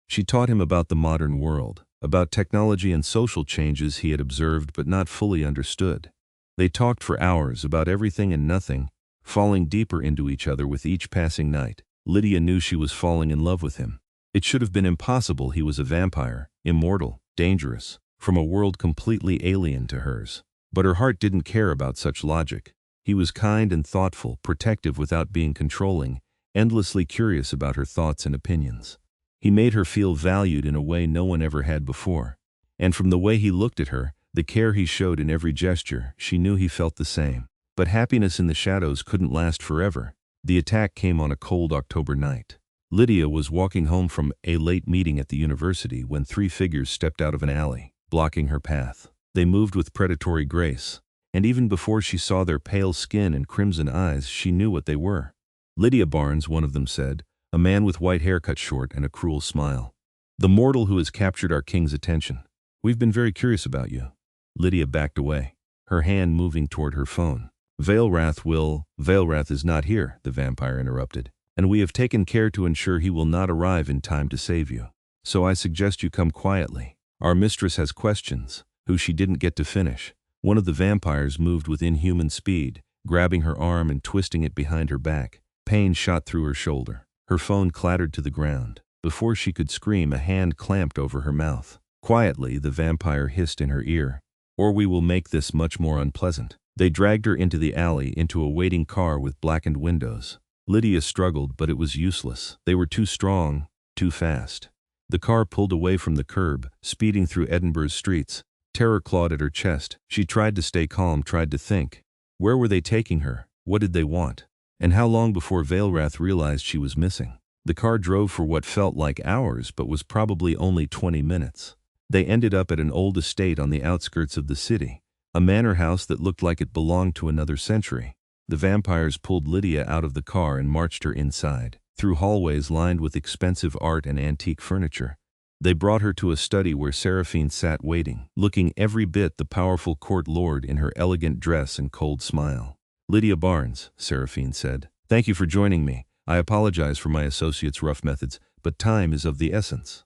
She taught him about the modern world, about technology and social changes he had observed but not fully understood. They talked for hours about everything and nothing, falling deeper into each other with each passing night. Lydia knew she was falling in love with him. It should have been impossible. He was a vampire, immortal, dangerous, from a world completely alien to hers. But her heart didn't care about such logic. He was kind and thoughtful, protective without being controlling, endlessly curious about her thoughts and opinions. He made her feel valued in a way no one ever had before. And from the way he looked at her, the care he showed in every gesture, she knew he felt the same. But happiness in the shadows couldn't last forever. The attack came on a cold October night. Lydia was walking home from a late meeting at the university when 3 figures stepped out of an alley, blocking her path. They moved with predatory grace, and even before she saw their pale skin and crimson eyes, she knew what they were. "Lydia Barnes," one of them said, a man with white hair cut short and a cruel smile. "The mortal who has captured our king's attention. We've been very curious about you." Lydia backed away, her hand moving toward her phone. Vaelrath is not here," the vampire interrupted, "and we have taken care to ensure he will not arrive in time to save you. So I suggest you come quietly. Our mistress has questions," who she didn't get to finish. One of the vampires moved with inhuman speed, grabbing her arm and twisting it behind her back. Pain shot through her shoulder. Her phone clattered to the ground. Before she could scream, a hand clamped over her mouth. Quietly, the vampire hissed in her ear, or we will make this much more unpleasant." They dragged her into the alley into a waiting car with blackened windows. Lydia struggled, but it was useless. They were too strong, too fast. The car pulled away from the curb, speeding through Edinburgh's streets. Terror clawed at her chest. She tried to stay calm, tried to think. Where were they taking her? What did they want? And how long before Vaelrath realized she was missing? The car drove for what felt like hours, but was probably only 20 minutes. They ended up at an old estate on the outskirts of the city, a manor house that looked like it belonged to another century. The vampires pulled Lydia out of the car and marched her inside, through hallways lined with expensive art and antique furniture. They brought her to a study where Seraphine sat waiting, looking every bit the powerful court lord in her elegant dress and cold smile. "Lydia Barnes," Seraphine said. "Thank you for joining me. I apologize for my associate's rough methods, but time is of the essence."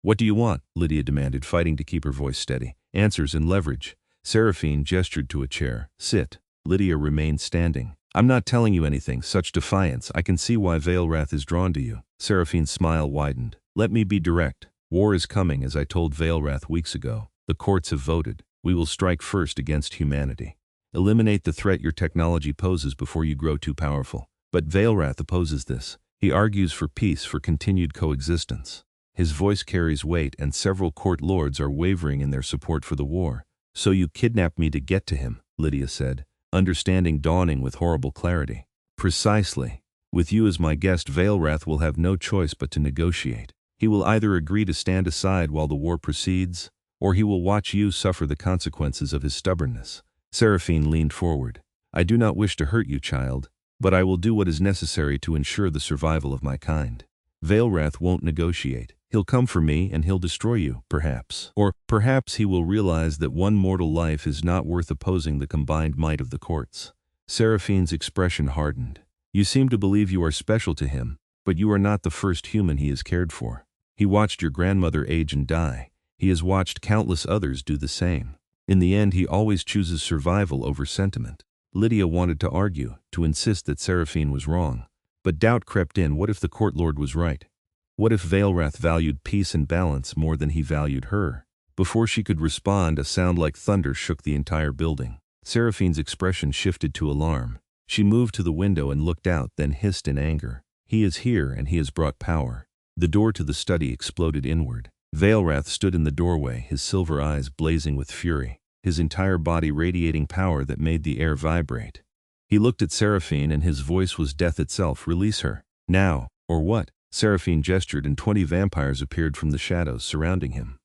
"What do you want?" Lydia demanded, fighting to keep her voice steady. "Answers and leverage." Seraphine gestured to a chair. "Sit." Lydia remained standing. "I'm not telling you anything, such defiance. I can see why Vaelrath is drawn to you." Seraphine's smile widened. "Let me be direct. War is coming, as I told Vaelrath weeks ago. The courts have voted. We will strike first against humanity. Eliminate the threat your technology poses before you grow too powerful. But Vaelrath opposes this. He argues for peace, for continued coexistence. His voice carries weight, and several court lords are wavering in their support for the war. "So you kidnapped me to get to him," Lydia said, understanding dawning with horrible clarity. "Precisely. With you as my guest, Vaelrath will have no choice but to negotiate. He will either agree to stand aside while the war proceeds, or he will watch you suffer the consequences of his stubbornness." Seraphine leaned forward. "I do not wish to hurt you, child, but I will do what is necessary to ensure the survival of my kind. Vaelrath won't negotiate. He'll come for me and he'll destroy you, perhaps. Or perhaps he will realize that one mortal life is not worth opposing the combined might of the courts." Seraphine's expression hardened. "You seem to believe you are special to him, but you are not the first human he has cared for. He watched your grandmother age and die. He has watched countless others do the same. In the end, he always chooses survival over sentiment." Lydia wanted to argue, to insist that Seraphine was wrong. But doubt crept in. What if the court lord was right? What if Vaelrath valued peace and balance more than he valued her? Before she could respond, a sound like thunder shook the entire building. Seraphine's expression shifted to alarm. She moved to the window and looked out, then hissed in anger. "He is here, and he has brought power." The door to the study exploded inward. Vaelrath stood in the doorway, his silver eyes blazing with fury, his entire body radiating power that made the air vibrate. He looked at Seraphine, and his voice was death itself. "Release her. Now, or what?" Seraphine gestured, and 20 vampires appeared from the shadows surrounding him.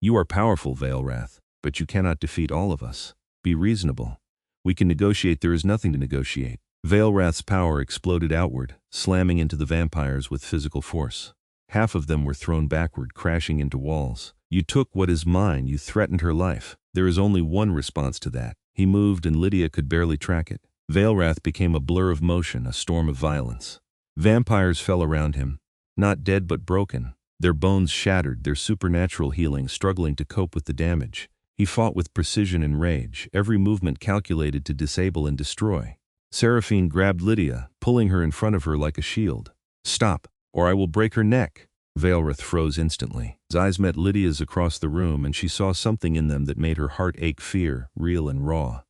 "You are powerful, Vaelrath, but you cannot defeat all of us. Be reasonable. We can negotiate. There is nothing to negotiate." Vaelrath's power exploded outward, slamming into the vampires with physical force. Half of them were thrown backward, crashing into walls. "You took what is mine. You threatened her life. There is only one response to that." He moved, and Lydia could barely track it. Vaelrath became a blur of motion, a storm of violence. Vampires fell around him, not dead but broken, their bones shattered, their supernatural healing struggling to cope with the damage. He fought with precision and rage, every movement calculated to disable and destroy. Seraphine grabbed Lydia, pulling her in front of her like a shield. "Stop, or I will break her neck." Vaelrath froze instantly. His eyes met Lydia's across the room, and she saw something in them that made her heart ache, fear, real and raw.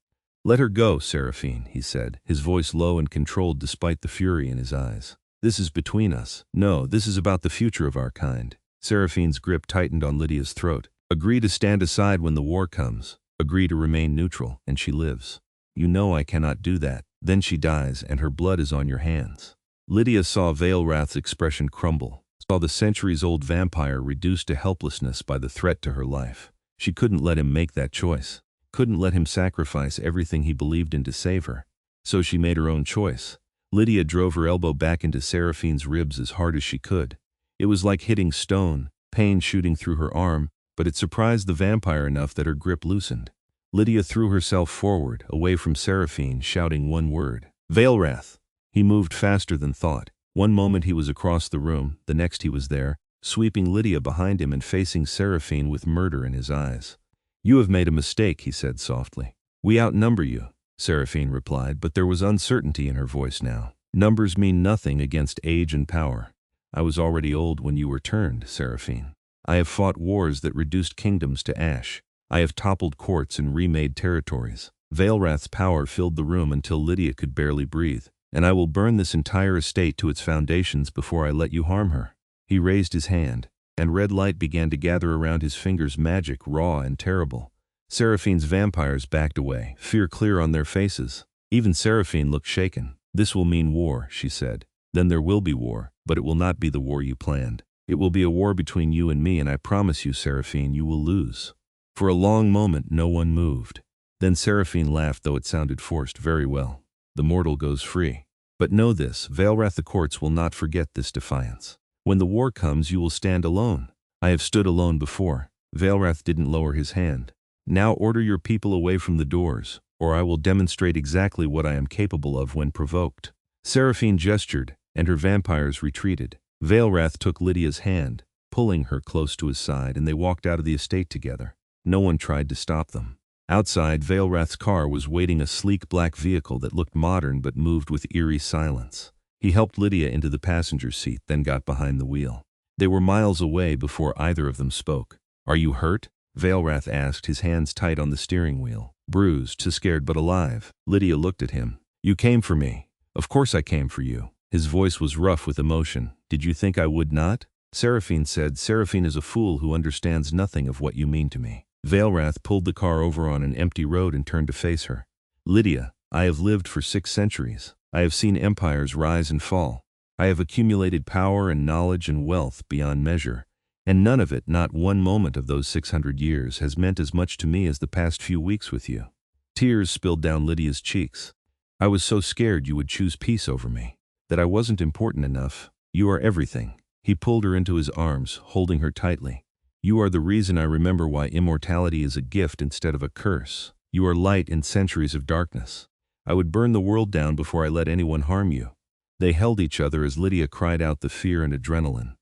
"Let her go, Seraphine," he said, his voice low and controlled despite the fury in his eyes. "This is between us. No, this is about the future of our kind." Seraphine's grip tightened on Lydia's throat. "Agree to stand aside when the war comes. Agree to remain neutral, and she lives. You know I cannot do that. Then she dies, and her blood is on your hands." Lydia saw Vaelrath's expression crumble, saw the centuries-old vampire reduced to helplessness by the threat to her life. She couldn't let him make that choice. Couldn't let him sacrifice everything he believed in to save her. So she made her own choice. Lydia drove her elbow back into Seraphine's ribs as hard as she could. It was like hitting stone, pain shooting through her arm, but it surprised the vampire enough that her grip loosened. Lydia threw herself forward, away from Seraphine, shouting one word. "Vaelrath!" He moved faster than thought. One moment he was across the room, the next he was there, sweeping Lydia behind him and facing Seraphine with murder in his eyes. "You have made a mistake," he said softly. "We outnumber you," Seraphine replied, but there was uncertainty in her voice now. "Numbers mean nothing against age and power. I was already old when you were turned, Seraphine. I have fought wars that reduced kingdoms to ash. I have toppled courts and remade territories. Vaelrath's power filled the room until Lydia could barely breathe. And I will burn this entire estate to its foundations before I let you harm her. He raised his hand, and red light began to gather around his fingers, magic, raw and terrible. Seraphine's vampires backed away, fear clear on their faces. Even Seraphine looked shaken. This will mean war, she said. Then there will be war, but it will not be the war you planned. It will be a war between you and me, and I promise you, Seraphine, you will lose. For a long moment, no one moved. Then Seraphine laughed, though it sounded forced. Very well. The mortal goes free. But know this, Vaelrath, the courts will not forget this defiance. When the war comes, you will stand alone. I have stood alone before. Vaelrath didn't lower his hand. Now order your people away from the doors, or I will demonstrate exactly what I am capable of when provoked. Seraphine gestured, and her vampires retreated. Vaelrath took Lydia's hand, pulling her close to his side, and they walked out of the estate together. No one tried to stop them. Outside, Vaelrath's car was waiting, a sleek black vehicle that looked modern but moved with eerie silence. He helped Lydia into the passenger seat, then got behind the wheel. They were miles away before either of them spoke. Are you hurt? Vaelrath asked, his hands tight on the steering wheel. Bruised, scared but alive. Lydia looked at him. You came for me. Of course I came for you. His voice was rough with emotion. Did you think I would not? Seraphine said, Seraphine is a fool who understands nothing of what you mean to me. Vaelrath pulled the car over on an empty road and turned to face her. Lydia, I have lived for 6 centuries. I have seen empires rise and fall. I have accumulated power and knowledge and wealth beyond measure, and none of it, not one moment of those 600 years, has meant as much to me as the past few weeks with you. Tears spilled down Lydia's cheeks. I was so scared you would choose peace over me, that I wasn't important enough. You are everything. He pulled her into his arms, holding her tightly. You are the reason I remember why immortality is a gift instead of a curse. You are light in centuries of darkness. I would burn the world down before I let anyone harm you. They held each other as Lydia cried out the fear and adrenaline.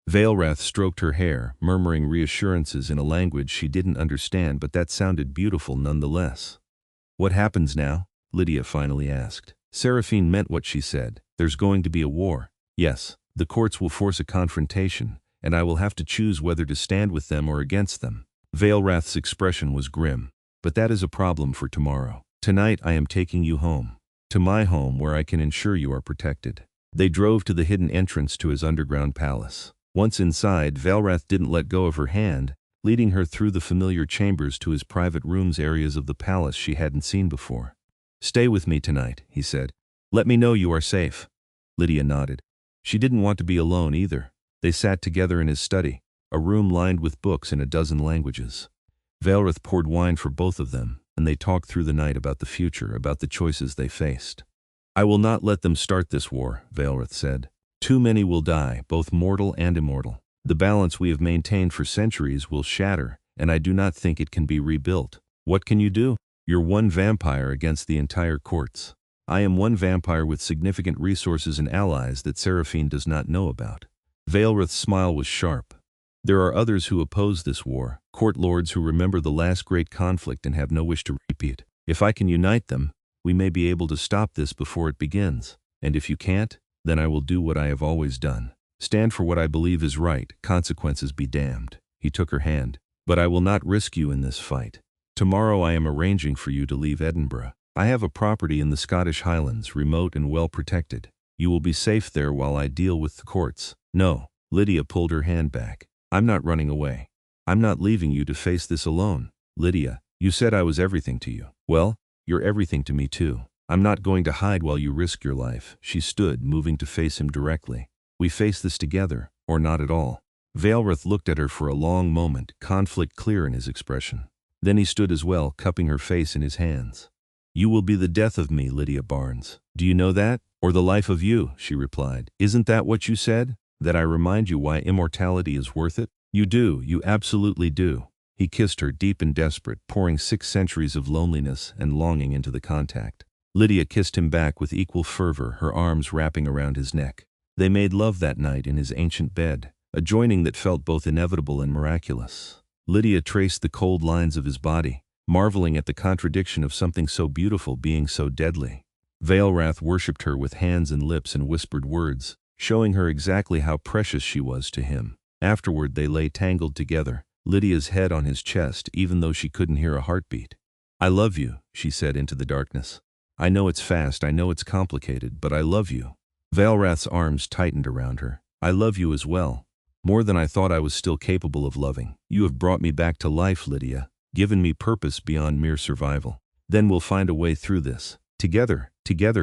Vaelrath stroked her hair, murmuring reassurances in a language she didn't understand, but that sounded beautiful nonetheless. What happens now? Lydia finally asked. Seraphine meant what she said. There's going to be a war. Yes, the courts will force a confrontation, and I will have to choose whether to stand with them or against them. Vaelrath's expression was grim. But that is a problem for tomorrow. Tonight I am taking you home. To my home, where I can ensure you are protected. They drove to the hidden entrance to his underground palace. Once inside, Vaelrath didn't let go of her hand, leading her through the familiar chambers to his private rooms, areas of the palace she hadn't seen before. Stay with me tonight, he said. Let me know you are safe. Lydia nodded. She didn't want to be alone either. They sat together in his study, a room lined with books in a dozen languages. Vaelrath poured wine for both of them, and they talked through the night about the future, about the choices they faced. I will not let them start this war, Vaelrath said. Too many will die, both mortal and immortal. The balance we have maintained for centuries will shatter, and I do not think it can be rebuilt. What can you do? You're one vampire against the entire courts. I am one vampire with significant resources and allies that Seraphine does not know about. Vaelrath's smile was sharp. There are others who oppose this war, court lords who remember the last great conflict and have no wish to repeat. If I can unite them, we may be able to stop this before it begins. And if you can't, then I will do what I have always done. Stand for what I believe is right, consequences be damned. He took her hand. But I will not risk you in this fight. Tomorrow I am arranging for you to leave Edinburgh. I have a property in the Scottish Highlands, remote and well protected. You will be safe there while I deal with the courts. No, Lydia pulled her hand back. I'm not running away. I'm not leaving you to face this alone. Lydia, you said I was everything to you. Well, you're everything to me too. I'm not going to hide while you risk your life. She stood, moving to face him directly. We face this together, or not at all. Vaelrath looked at her for a long moment, conflict clear in his expression. Then he stood as well, cupping her face in his hands. You will be the death of me, Lydia Barnes. Do you know that? Or the life of you, she replied. Isn't that what you said? That I remind you why immortality is worth it? You do, you absolutely do. He kissed her, deep and desperate, pouring 6 centuries of loneliness and longing into the contact. Lydia kissed him back with equal fervor, her arms wrapping around his neck. They made love that night in his ancient bed, a joining that felt both inevitable and miraculous. Lydia traced the cold lines of his body, marveling at the contradiction of something so beautiful being so deadly. Vaelrath worshipped her with hands and lips and whispered words, showing her exactly how precious she was to him. Afterward they lay tangled together, Lydia's head on his chest even though she couldn't hear a heartbeat. "I love you," she said into the darkness. "I know it's fast, I know it's complicated, but I love you." Vaelrath's arms tightened around her. "I love you as well. More than I thought I was still capable of loving. You have brought me back to life, Lydia, given me purpose beyond mere survival. Then we'll find a way through this. Together,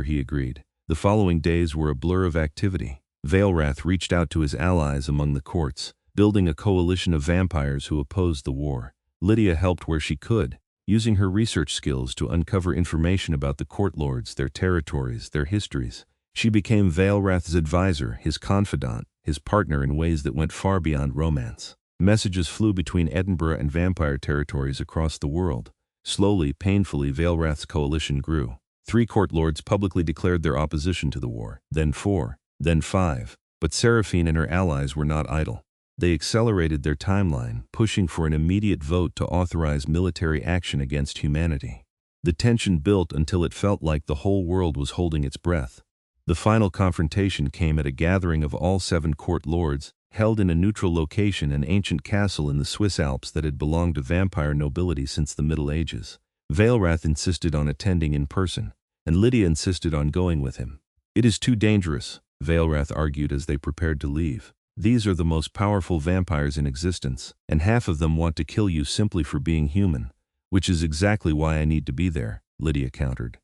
he agreed. The following days were a blur of activity. Vaelrath reached out to his allies among the courts, building a coalition of vampires who opposed the war. Lydia helped where she could, using her research skills to uncover information about the court lords, their territories, their histories. She became Vaelrath's advisor, his confidant, his partner in ways that went far beyond romance. Messages flew between Edinburgh and vampire territories across the world. Slowly, painfully, Vaelrath's coalition grew. 3 court lords publicly declared their opposition to the war, then 4, then 5. But Seraphine and her allies were not idle. They accelerated their timeline, pushing for an immediate vote to authorize military action against humanity. The tension built until it felt like the whole world was holding its breath. The final confrontation came at a gathering of all 7 court lords, held in a neutral location, an ancient castle in the Swiss Alps that had belonged to vampire nobility since the Middle Ages. Vaelrath insisted on attending in person, and Lydia insisted on going with him. "It is too dangerous," Vaelrath argued as they prepared to leave. "These are the most powerful vampires in existence, and half of them want to kill you simply for being human, which is exactly why I need to be there," Lydia countered.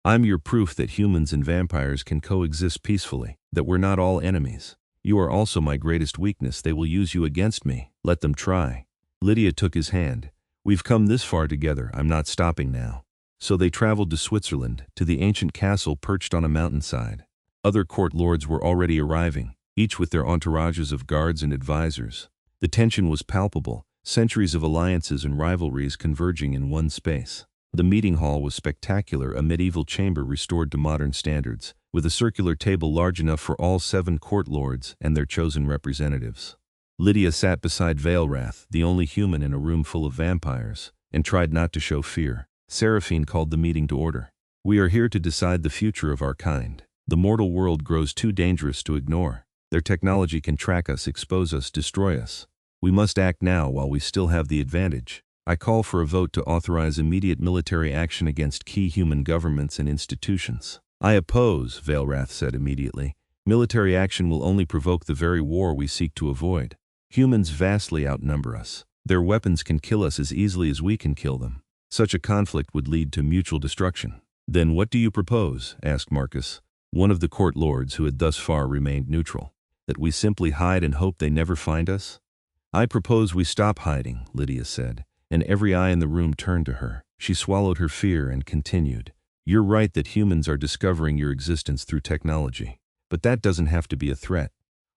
"I'm your proof that humans and vampires can coexist peacefully, that we're not all enemies. You are also my greatest weakness. They will use you against me. Let them try." Lydia took his hand. "We've come this far together. I'm not stopping now." So they traveled to Switzerland, to the ancient castle perched on a mountainside. Other court lords were already arriving, each with their entourages of guards and advisors. The tension was palpable, centuries of alliances and rivalries converging in one space. The meeting hall was spectacular, a medieval chamber restored to modern standards, with a circular table large enough for all 7 court lords and their chosen representatives. Lydia sat beside Vaelrath, the only human in a room full of vampires, and tried not to show fear. Seraphine called the meeting to order. "We are here to decide the future of our kind. The mortal world grows too dangerous to ignore. Their technology can track us, expose us, destroy us. We must act now while we still have the advantage. I call for a vote to authorize immediate military action against key human governments and institutions." "I oppose," Vaelrath said immediately. "Military action will only provoke the very war we seek to avoid. Humans vastly outnumber us. Their weapons can kill us as easily as we can kill them. Such a conflict would lead to mutual destruction." "Then what do you propose?" asked Marcus, one of the court lords who had thus far remained neutral. "That we simply hide and hope they never find us?" "I propose we stop hiding," Lydia said, and every eye in the room turned to her. She swallowed her fear and continued. "You're right that humans are discovering your existence through technology. But that doesn't have to be a threat.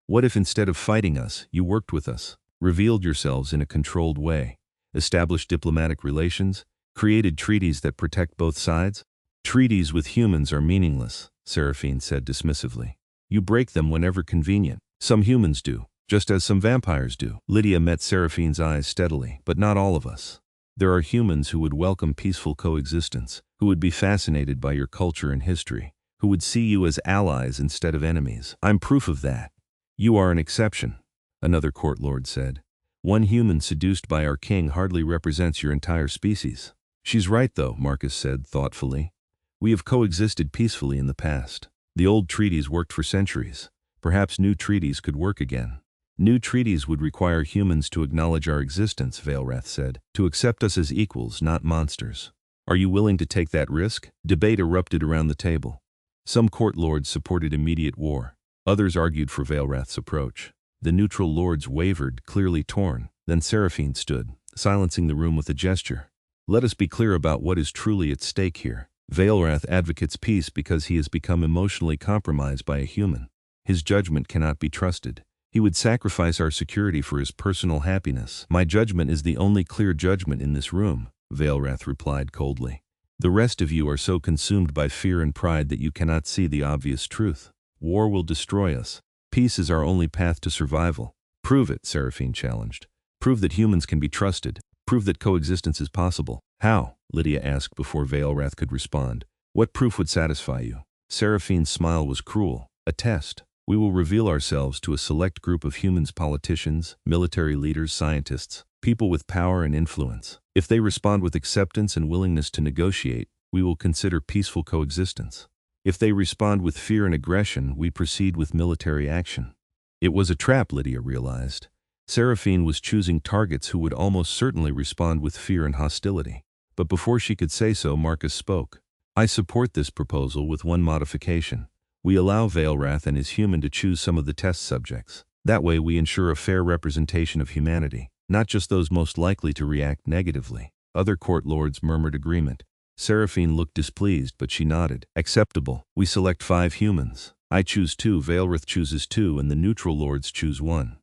What if instead of fighting us, you worked with us, revealed yourselves in a controlled way, established diplomatic relations, created treaties that protect both sides?" "Treaties with humans are meaningless," Seraphine said dismissively. "You break them whenever convenient. Some humans do, just as some vampires do." Lydia met Seraphine's eyes steadily. "But not all of us. There are humans who would welcome peaceful coexistence, who would be fascinated by your culture and history, who would see you as allies instead of enemies. I'm proof of that." "You are an exception," another court lord said. "One human seduced by our king hardly represents your entire species." "She's right though," Marcus said thoughtfully. "We have coexisted peacefully in the past. The old treaties worked for centuries. Perhaps new treaties could work again." "New treaties would require humans to acknowledge our existence," Vaelrath said, "to accept us as equals, not monsters. Are you willing to take that risk?" Debate erupted around the table. Some court lords supported immediate war. Others argued for Vaelrath's approach. The neutral lords wavered, clearly torn. Then Seraphine stood, silencing the room with a gesture. "Let us be clear about what is truly at stake here. Vaelrath advocates peace because he has become emotionally compromised by a human. His judgment cannot be trusted. He would sacrifice our security for his personal happiness." "My judgment is the only clear judgment in this room," Vaelrath replied coldly. "The rest of you are so consumed by fear and pride that you cannot see the obvious truth. War will destroy us. Peace is our only path to survival." "Prove it," Seraphine challenged. "Prove that humans can be trusted. Prove that coexistence is possible." "How?" Lydia asked before Vaelrath could respond. "What proof would satisfy you?" Seraphine's smile was cruel. "A test. We will reveal ourselves to a select group of humans: politicians, military leaders, scientists, people with power and influence. If they respond with acceptance and willingness to negotiate, we will consider peaceful coexistence. If they respond with fear and aggression, we proceed with military action. It was a trap, Lydia realized. Seraphine was choosing targets who would almost certainly respond with fear and hostility. But before she could say so, Marcus spoke. I support this proposal with one modification. We allow Vaelrath and his human to choose some of the test subjects. That way we ensure a fair representation of humanity, not just those most likely to react negatively. Other court lords murmured agreement. Seraphine looked displeased, but she nodded. Acceptable. We select 5 humans. I choose 2, Vaelrath chooses 2, and the neutral lords choose 1.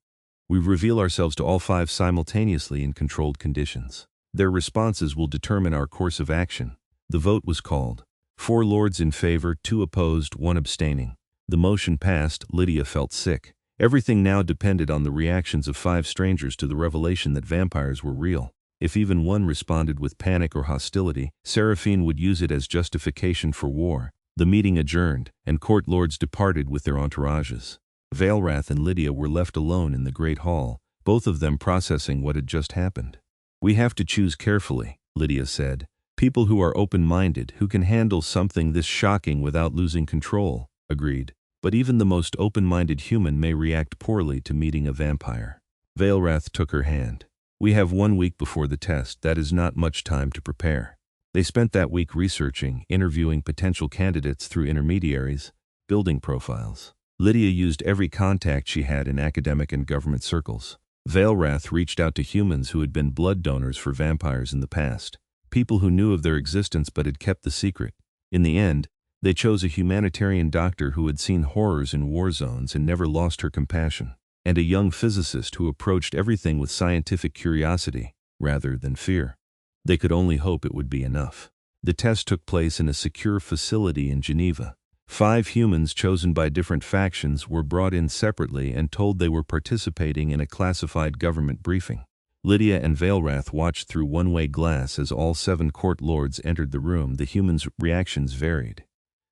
We reveal ourselves to all 5 simultaneously in controlled conditions. Their responses will determine our course of action. The vote was called. 4 lords in favor, 2 opposed, 1 abstaining. The motion passed. Lydia felt sick. Everything now depended on the reactions of 5 strangers to the revelation that vampires were real. If even one responded with panic or hostility, Seraphine would use it as justification for war. The meeting adjourned, and court lords departed with their entourages. Vaelrath and Lydia were left alone in the great hall, both of them processing what had just happened. We have to choose carefully, Lydia said. People who are open-minded, who can handle something this shocking without losing control. Agreed. But even the most open-minded human may react poorly to meeting a vampire. Vaelrath took her hand. We have 1 week before the test. That is not much time to prepare. They spent that week researching, interviewing potential candidates through intermediaries, building profiles. Lydia used every contact she had in academic and government circles. Vaelrath reached out to humans who had been blood donors for vampires in the past. People who knew of their existence but had kept the secret. In the end, they chose a humanitarian doctor who had seen horrors in war zones and never lost her compassion, and a young physicist who approached everything with scientific curiosity, rather than fear. They could only hope it would be enough. The test took place in a secure facility in Geneva. 5 humans chosen by different factions were brought in separately and told they were participating in a classified government briefing. Lydia and Vaelrath watched through one-way glass as all 7 court lords entered the room. The humans' reactions varied.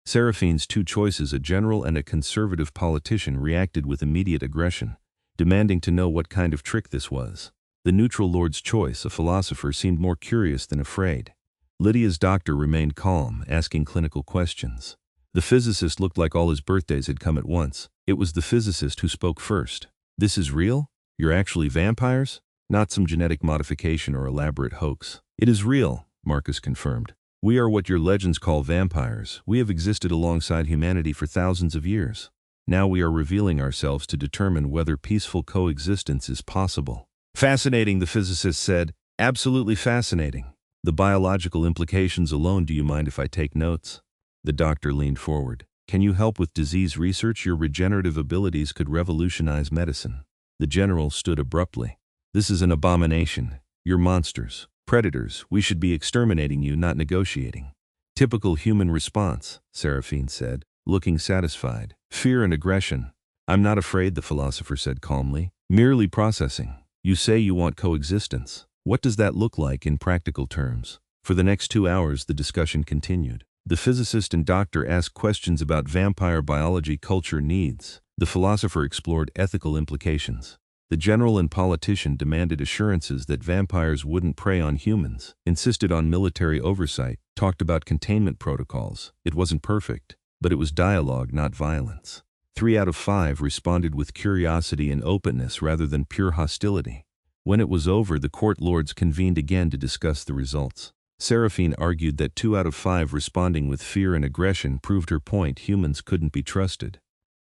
Seraphine's 2 choices, a general and a conservative politician, reacted with immediate aggression, demanding to know what kind of trick this was. The neutral lord's choice, a philosopher, seemed more curious than afraid. Lydia's doctor remained calm, asking clinical questions. The physicist looked like all his birthdays had come at once. It was the physicist who spoke first. This is real? You're actually vampires? Not some genetic modification or elaborate hoax. It is real, Marcus confirmed. We are what your legends call vampires. We have existed alongside humanity for thousands of years. Now we are revealing ourselves to determine whether peaceful coexistence is possible. Fascinating, the physicist said. Absolutely fascinating. The biological implications alone. Do you mind if I take notes? The doctor leaned forward. Can you help with disease research? Your regenerative abilities could revolutionize medicine. The general stood abruptly. This is an abomination. You're monsters, predators. We should be exterminating you, not negotiating. Typical human response, Seraphine said, looking satisfied. Fear and aggression. I'm not afraid, the philosopher said calmly. Merely processing. You say you want coexistence. What does that look like in practical terms? For the next 2 hours, the discussion continued. The physicist and doctor asked questions about vampire biology, culture, needs. The philosopher explored ethical implications. The general and politician demanded assurances that vampires wouldn't prey on humans, insisted on military oversight, talked about containment protocols. It wasn't perfect, but it was dialogue, not violence. 3 out of 5 responded with curiosity and openness rather than pure hostility. When it was over, the court lords convened again to discuss the results. Seraphine argued that 2 out of 5 responding with fear and aggression proved her point: humans couldn't be trusted.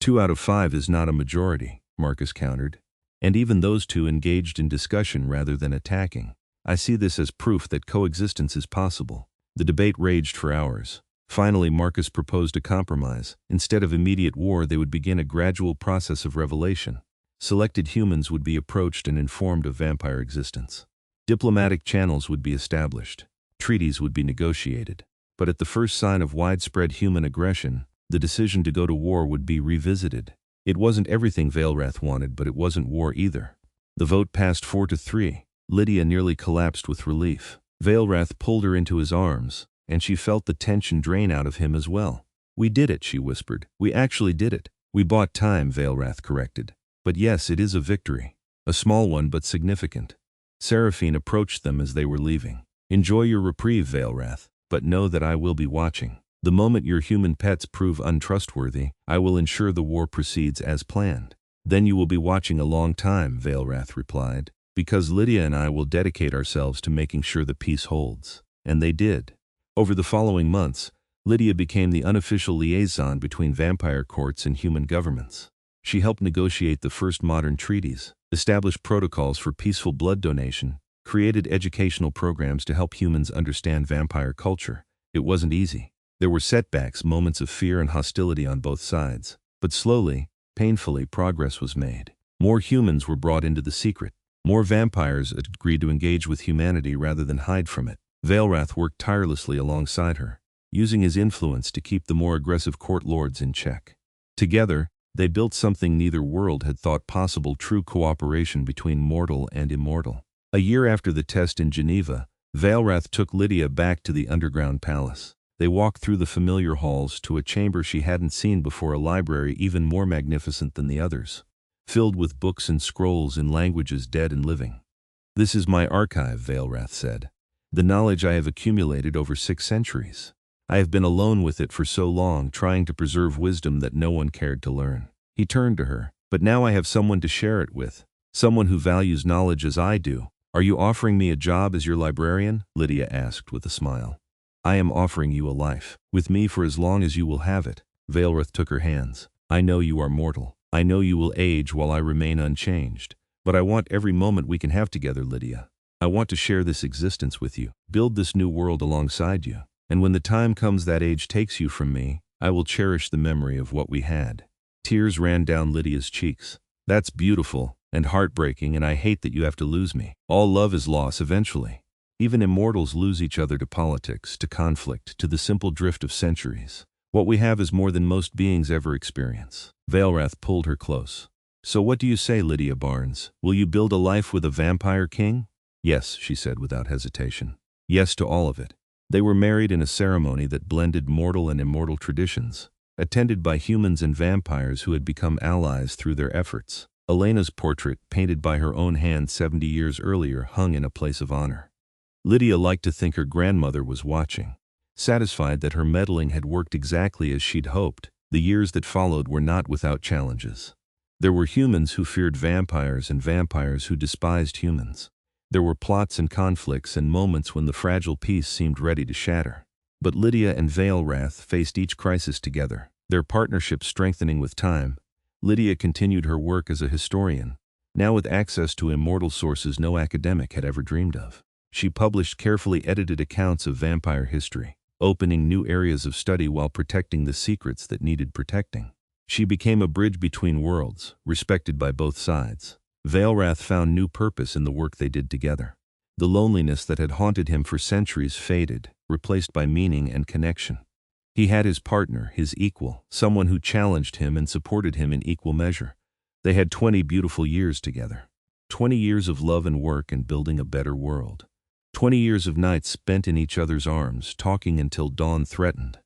2 out of 5 is not a majority, Marcus countered. And even those 2 engaged in discussion rather than attacking. I see this as proof that coexistence is possible. The debate raged for hours. Finally, Marcus proposed a compromise. Instead of immediate war, they would begin a gradual process of revelation. Selected humans would be approached and informed of vampire existence. Diplomatic channels would be established. Treaties would be negotiated. But at the first sign of widespread human aggression, the decision to go to war would be revisited. It wasn't everything Vaelrath wanted, but it wasn't war either. The vote passed 4-3. Lydia nearly collapsed with relief. Vaelrath pulled her into his arms, and she felt the tension drain out of him as well. We did it, she whispered. We actually did it. We bought time, Vaelrath corrected. But yes, it is a victory. A small one but significant. Seraphine approached them as they were leaving. Enjoy your reprieve, Vaelrath, but know that I will be watching. The moment your human pets prove untrustworthy, I will ensure the war proceeds as planned. Then you will be watching a long time, Vaelrath replied, because Lydia and I will dedicate ourselves to making sure the peace holds. And they did. Over the following months, Lydia became the unofficial liaison between vampire courts and human governments. She helped negotiate the first modern treaties, established protocols for peaceful blood donation, created educational programs to help humans understand vampire culture. It wasn't easy. There were setbacks, moments of fear and hostility on both sides. But slowly, painfully, progress was made. More humans were brought into the secret. More vampires agreed to engage with humanity rather than hide from it. Vaelrath worked tirelessly alongside her, using his influence to keep the more aggressive court lords in check. Together, they built something neither world had thought possible: true cooperation between mortal and immortal. A year after the test in Geneva, Vaelrath took Lydia back to the underground palace. They walked through the familiar halls to a chamber she hadn't seen before, a library even more magnificent than the others, filled with books and scrolls in languages dead and living. This is my archive, Vaelrath said. The knowledge I have accumulated over 6 centuries. I have been alone with it for so long, trying to preserve wisdom that no one cared to learn. He turned to her. But now I have someone to share it with. Someone who values knowledge as I do. Are you offering me a job as your librarian? Lydia asked with a smile. I am offering you a life. With me for as long as you will have it. Vaelrath took her hands. I know you are mortal. I know you will age while I remain unchanged. But I want every moment we can have together, Lydia. I want to share this existence with you. Build this new world alongside you. And when the time comes that age takes you from me, I will cherish the memory of what we had. Tears ran down Lydia's cheeks. That's beautiful and heartbreaking, and I hate that you have to lose me. All love is loss eventually. Even immortals lose each other to politics, to conflict, to the simple drift of centuries. What we have is more than most beings ever experience. Vaelrath pulled her close. So what do you say, Lydia Barnes? Will you build a life with a vampire king? Yes, she said without hesitation. Yes to all of it. They were married in a ceremony that blended mortal and immortal traditions, attended by humans and vampires who had become allies through their efforts. Elena's portrait, painted by her own hand 70 years earlier, hung in a place of honor. Lydia liked to think her grandmother was watching. Satisfied that her meddling had worked exactly as she'd hoped, the years that followed were not without challenges. There were humans who feared vampires and vampires who despised humans. There were plots and conflicts and moments when the fragile peace seemed ready to shatter. But Lydia and Vaelrath faced each crisis together, their partnership strengthening with time. Lydia continued her work as a historian, now with access to immortal sources no academic had ever dreamed of. She published carefully edited accounts of vampire history, opening new areas of study while protecting the secrets that needed protecting. She became a bridge between worlds, respected by both sides. Vaelrath found new purpose in the work they did together. The loneliness that had haunted him for centuries faded, replaced by meaning and connection. He had his partner, his equal, someone who challenged him and supported him in equal measure. They had 20 beautiful years together. 20 years of love and work and building a better world. 20 years of nights spent in each other's arms, talking until dawn threatened.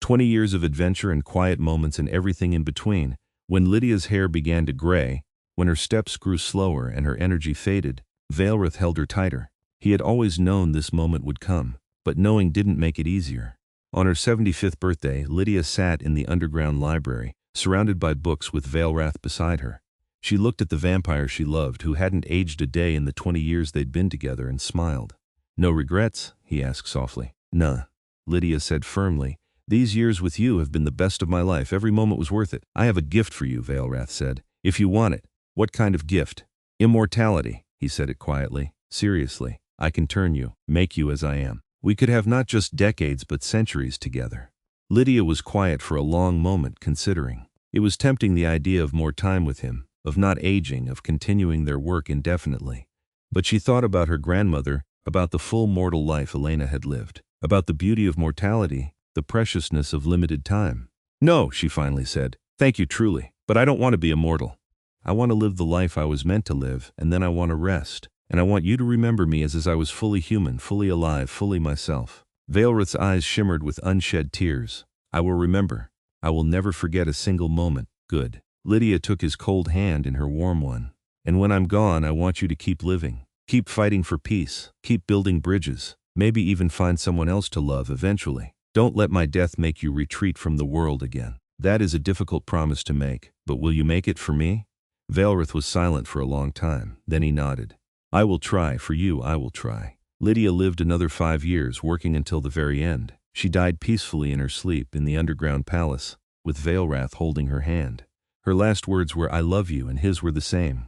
20 years of adventure and quiet moments and everything in between. When Lydia's hair began to gray, when her steps grew slower and her energy faded, Vaelrath held her tighter. He had always known this moment would come, but knowing didn't make it easier. On her 75th birthday, Lydia sat in the underground library, surrounded by books with Vaelrath beside her. She looked at the vampire she loved, who hadn't aged a day in the 20 years they'd been together, and smiled. No regrets? He asked softly. None, Lydia said firmly. These years with you have been the best of my life. Every moment was worth it. I have a gift for you, Vaelrath said. If you want it. What kind of gift? Immortality, he said it quietly. Seriously, I can turn you, make you as I am. We could have not just decades but centuries together. Lydia was quiet for a long moment, considering. It was tempting, the idea of more time with him, of not aging, of continuing their work indefinitely. But she thought about her grandmother, about the full mortal life Elena had lived, about the beauty of mortality, the preciousness of limited time. No, she finally said. Thank you truly, but I don't want to be immortal. I want to live the life I was meant to live, and then I want to rest. And I want you to remember me as I was fully human, fully alive, fully myself. Vaelrath's eyes shimmered with unshed tears. I will remember. I will never forget a single moment. Good. Lydia took his cold hand in her warm one. And when I'm gone, I want you to keep living. Keep fighting for peace. Keep building bridges. Maybe even find someone else to love eventually. Don't let my death make you retreat from the world again. That is a difficult promise to make, but will you make it for me? Vaelrath was silent for a long time. Then he nodded. I will try. For you, I will try. Lydia lived another 5 years, working until the very end. She died peacefully in her sleep in the underground palace, with Vaelrath holding her hand. Her last words were, I love you, and his were the same.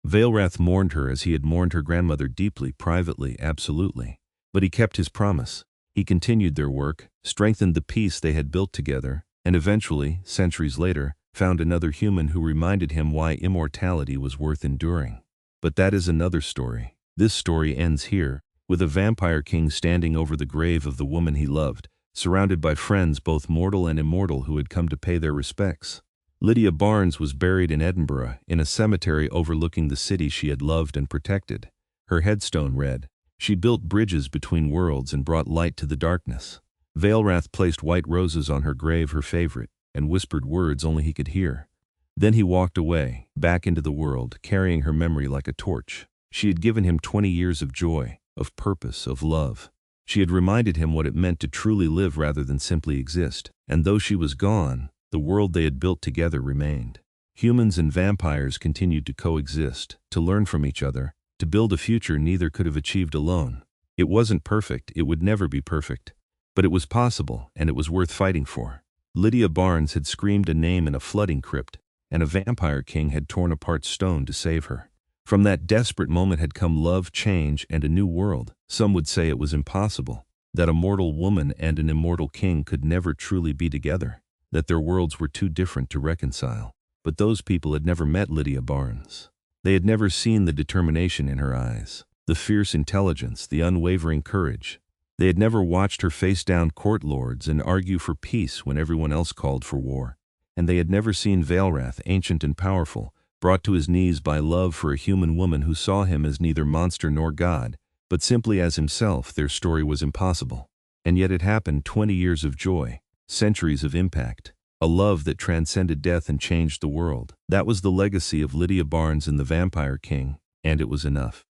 Vaelrath mourned her as he had mourned her grandmother, deeply, privately, absolutely. But he kept his promise. He continued their work, strengthened the peace they had built together, and eventually, centuries later, found another human who reminded him why immortality was worth enduring. But that is another story. This story ends here, with a vampire king standing over the grave of the woman he loved, surrounded by friends both mortal and immortal who had come to pay their respects. Lydia Barnes was buried in Edinburgh, in a cemetery overlooking the city she had loved and protected. Her headstone read, She built bridges between worlds and brought light to the darkness. Vaelrath placed white roses on her grave, her favorite, and whispered words only he could hear. Then he walked away, back into the world, carrying her memory like a torch. She had given him 20 years of joy, of purpose, of love. She had reminded him what it meant to truly live rather than simply exist. And though she was gone, the world they had built together remained. Humans and vampires continued to coexist, to learn from each other, to build a future neither could have achieved alone. It wasn't perfect, it would never be perfect. But it was possible, and it was worth fighting for. Lydia Barnes had screamed a name in a flooding crypt, and a vampire king had torn apart stone to save her. From that desperate moment had come love, change, and a new world. Some would say it was impossible, that a mortal woman and an immortal king could never truly be together, that their worlds were too different to reconcile. But those people had never met Lydia Barnes. They had never seen the determination in her eyes, the fierce intelligence, the unwavering courage. They had never watched her face down court lords and argue for peace when everyone else called for war. And they had never seen Vaelrath, ancient and powerful, brought to his knees by love for a human woman who saw him as neither monster nor god, but simply as himself. Their story was impossible. And yet it happened. 20 years of joy, centuries of impact, a love that transcended death and changed the world. That was the legacy of Lydia Barnes and the Vampire King, and it was enough.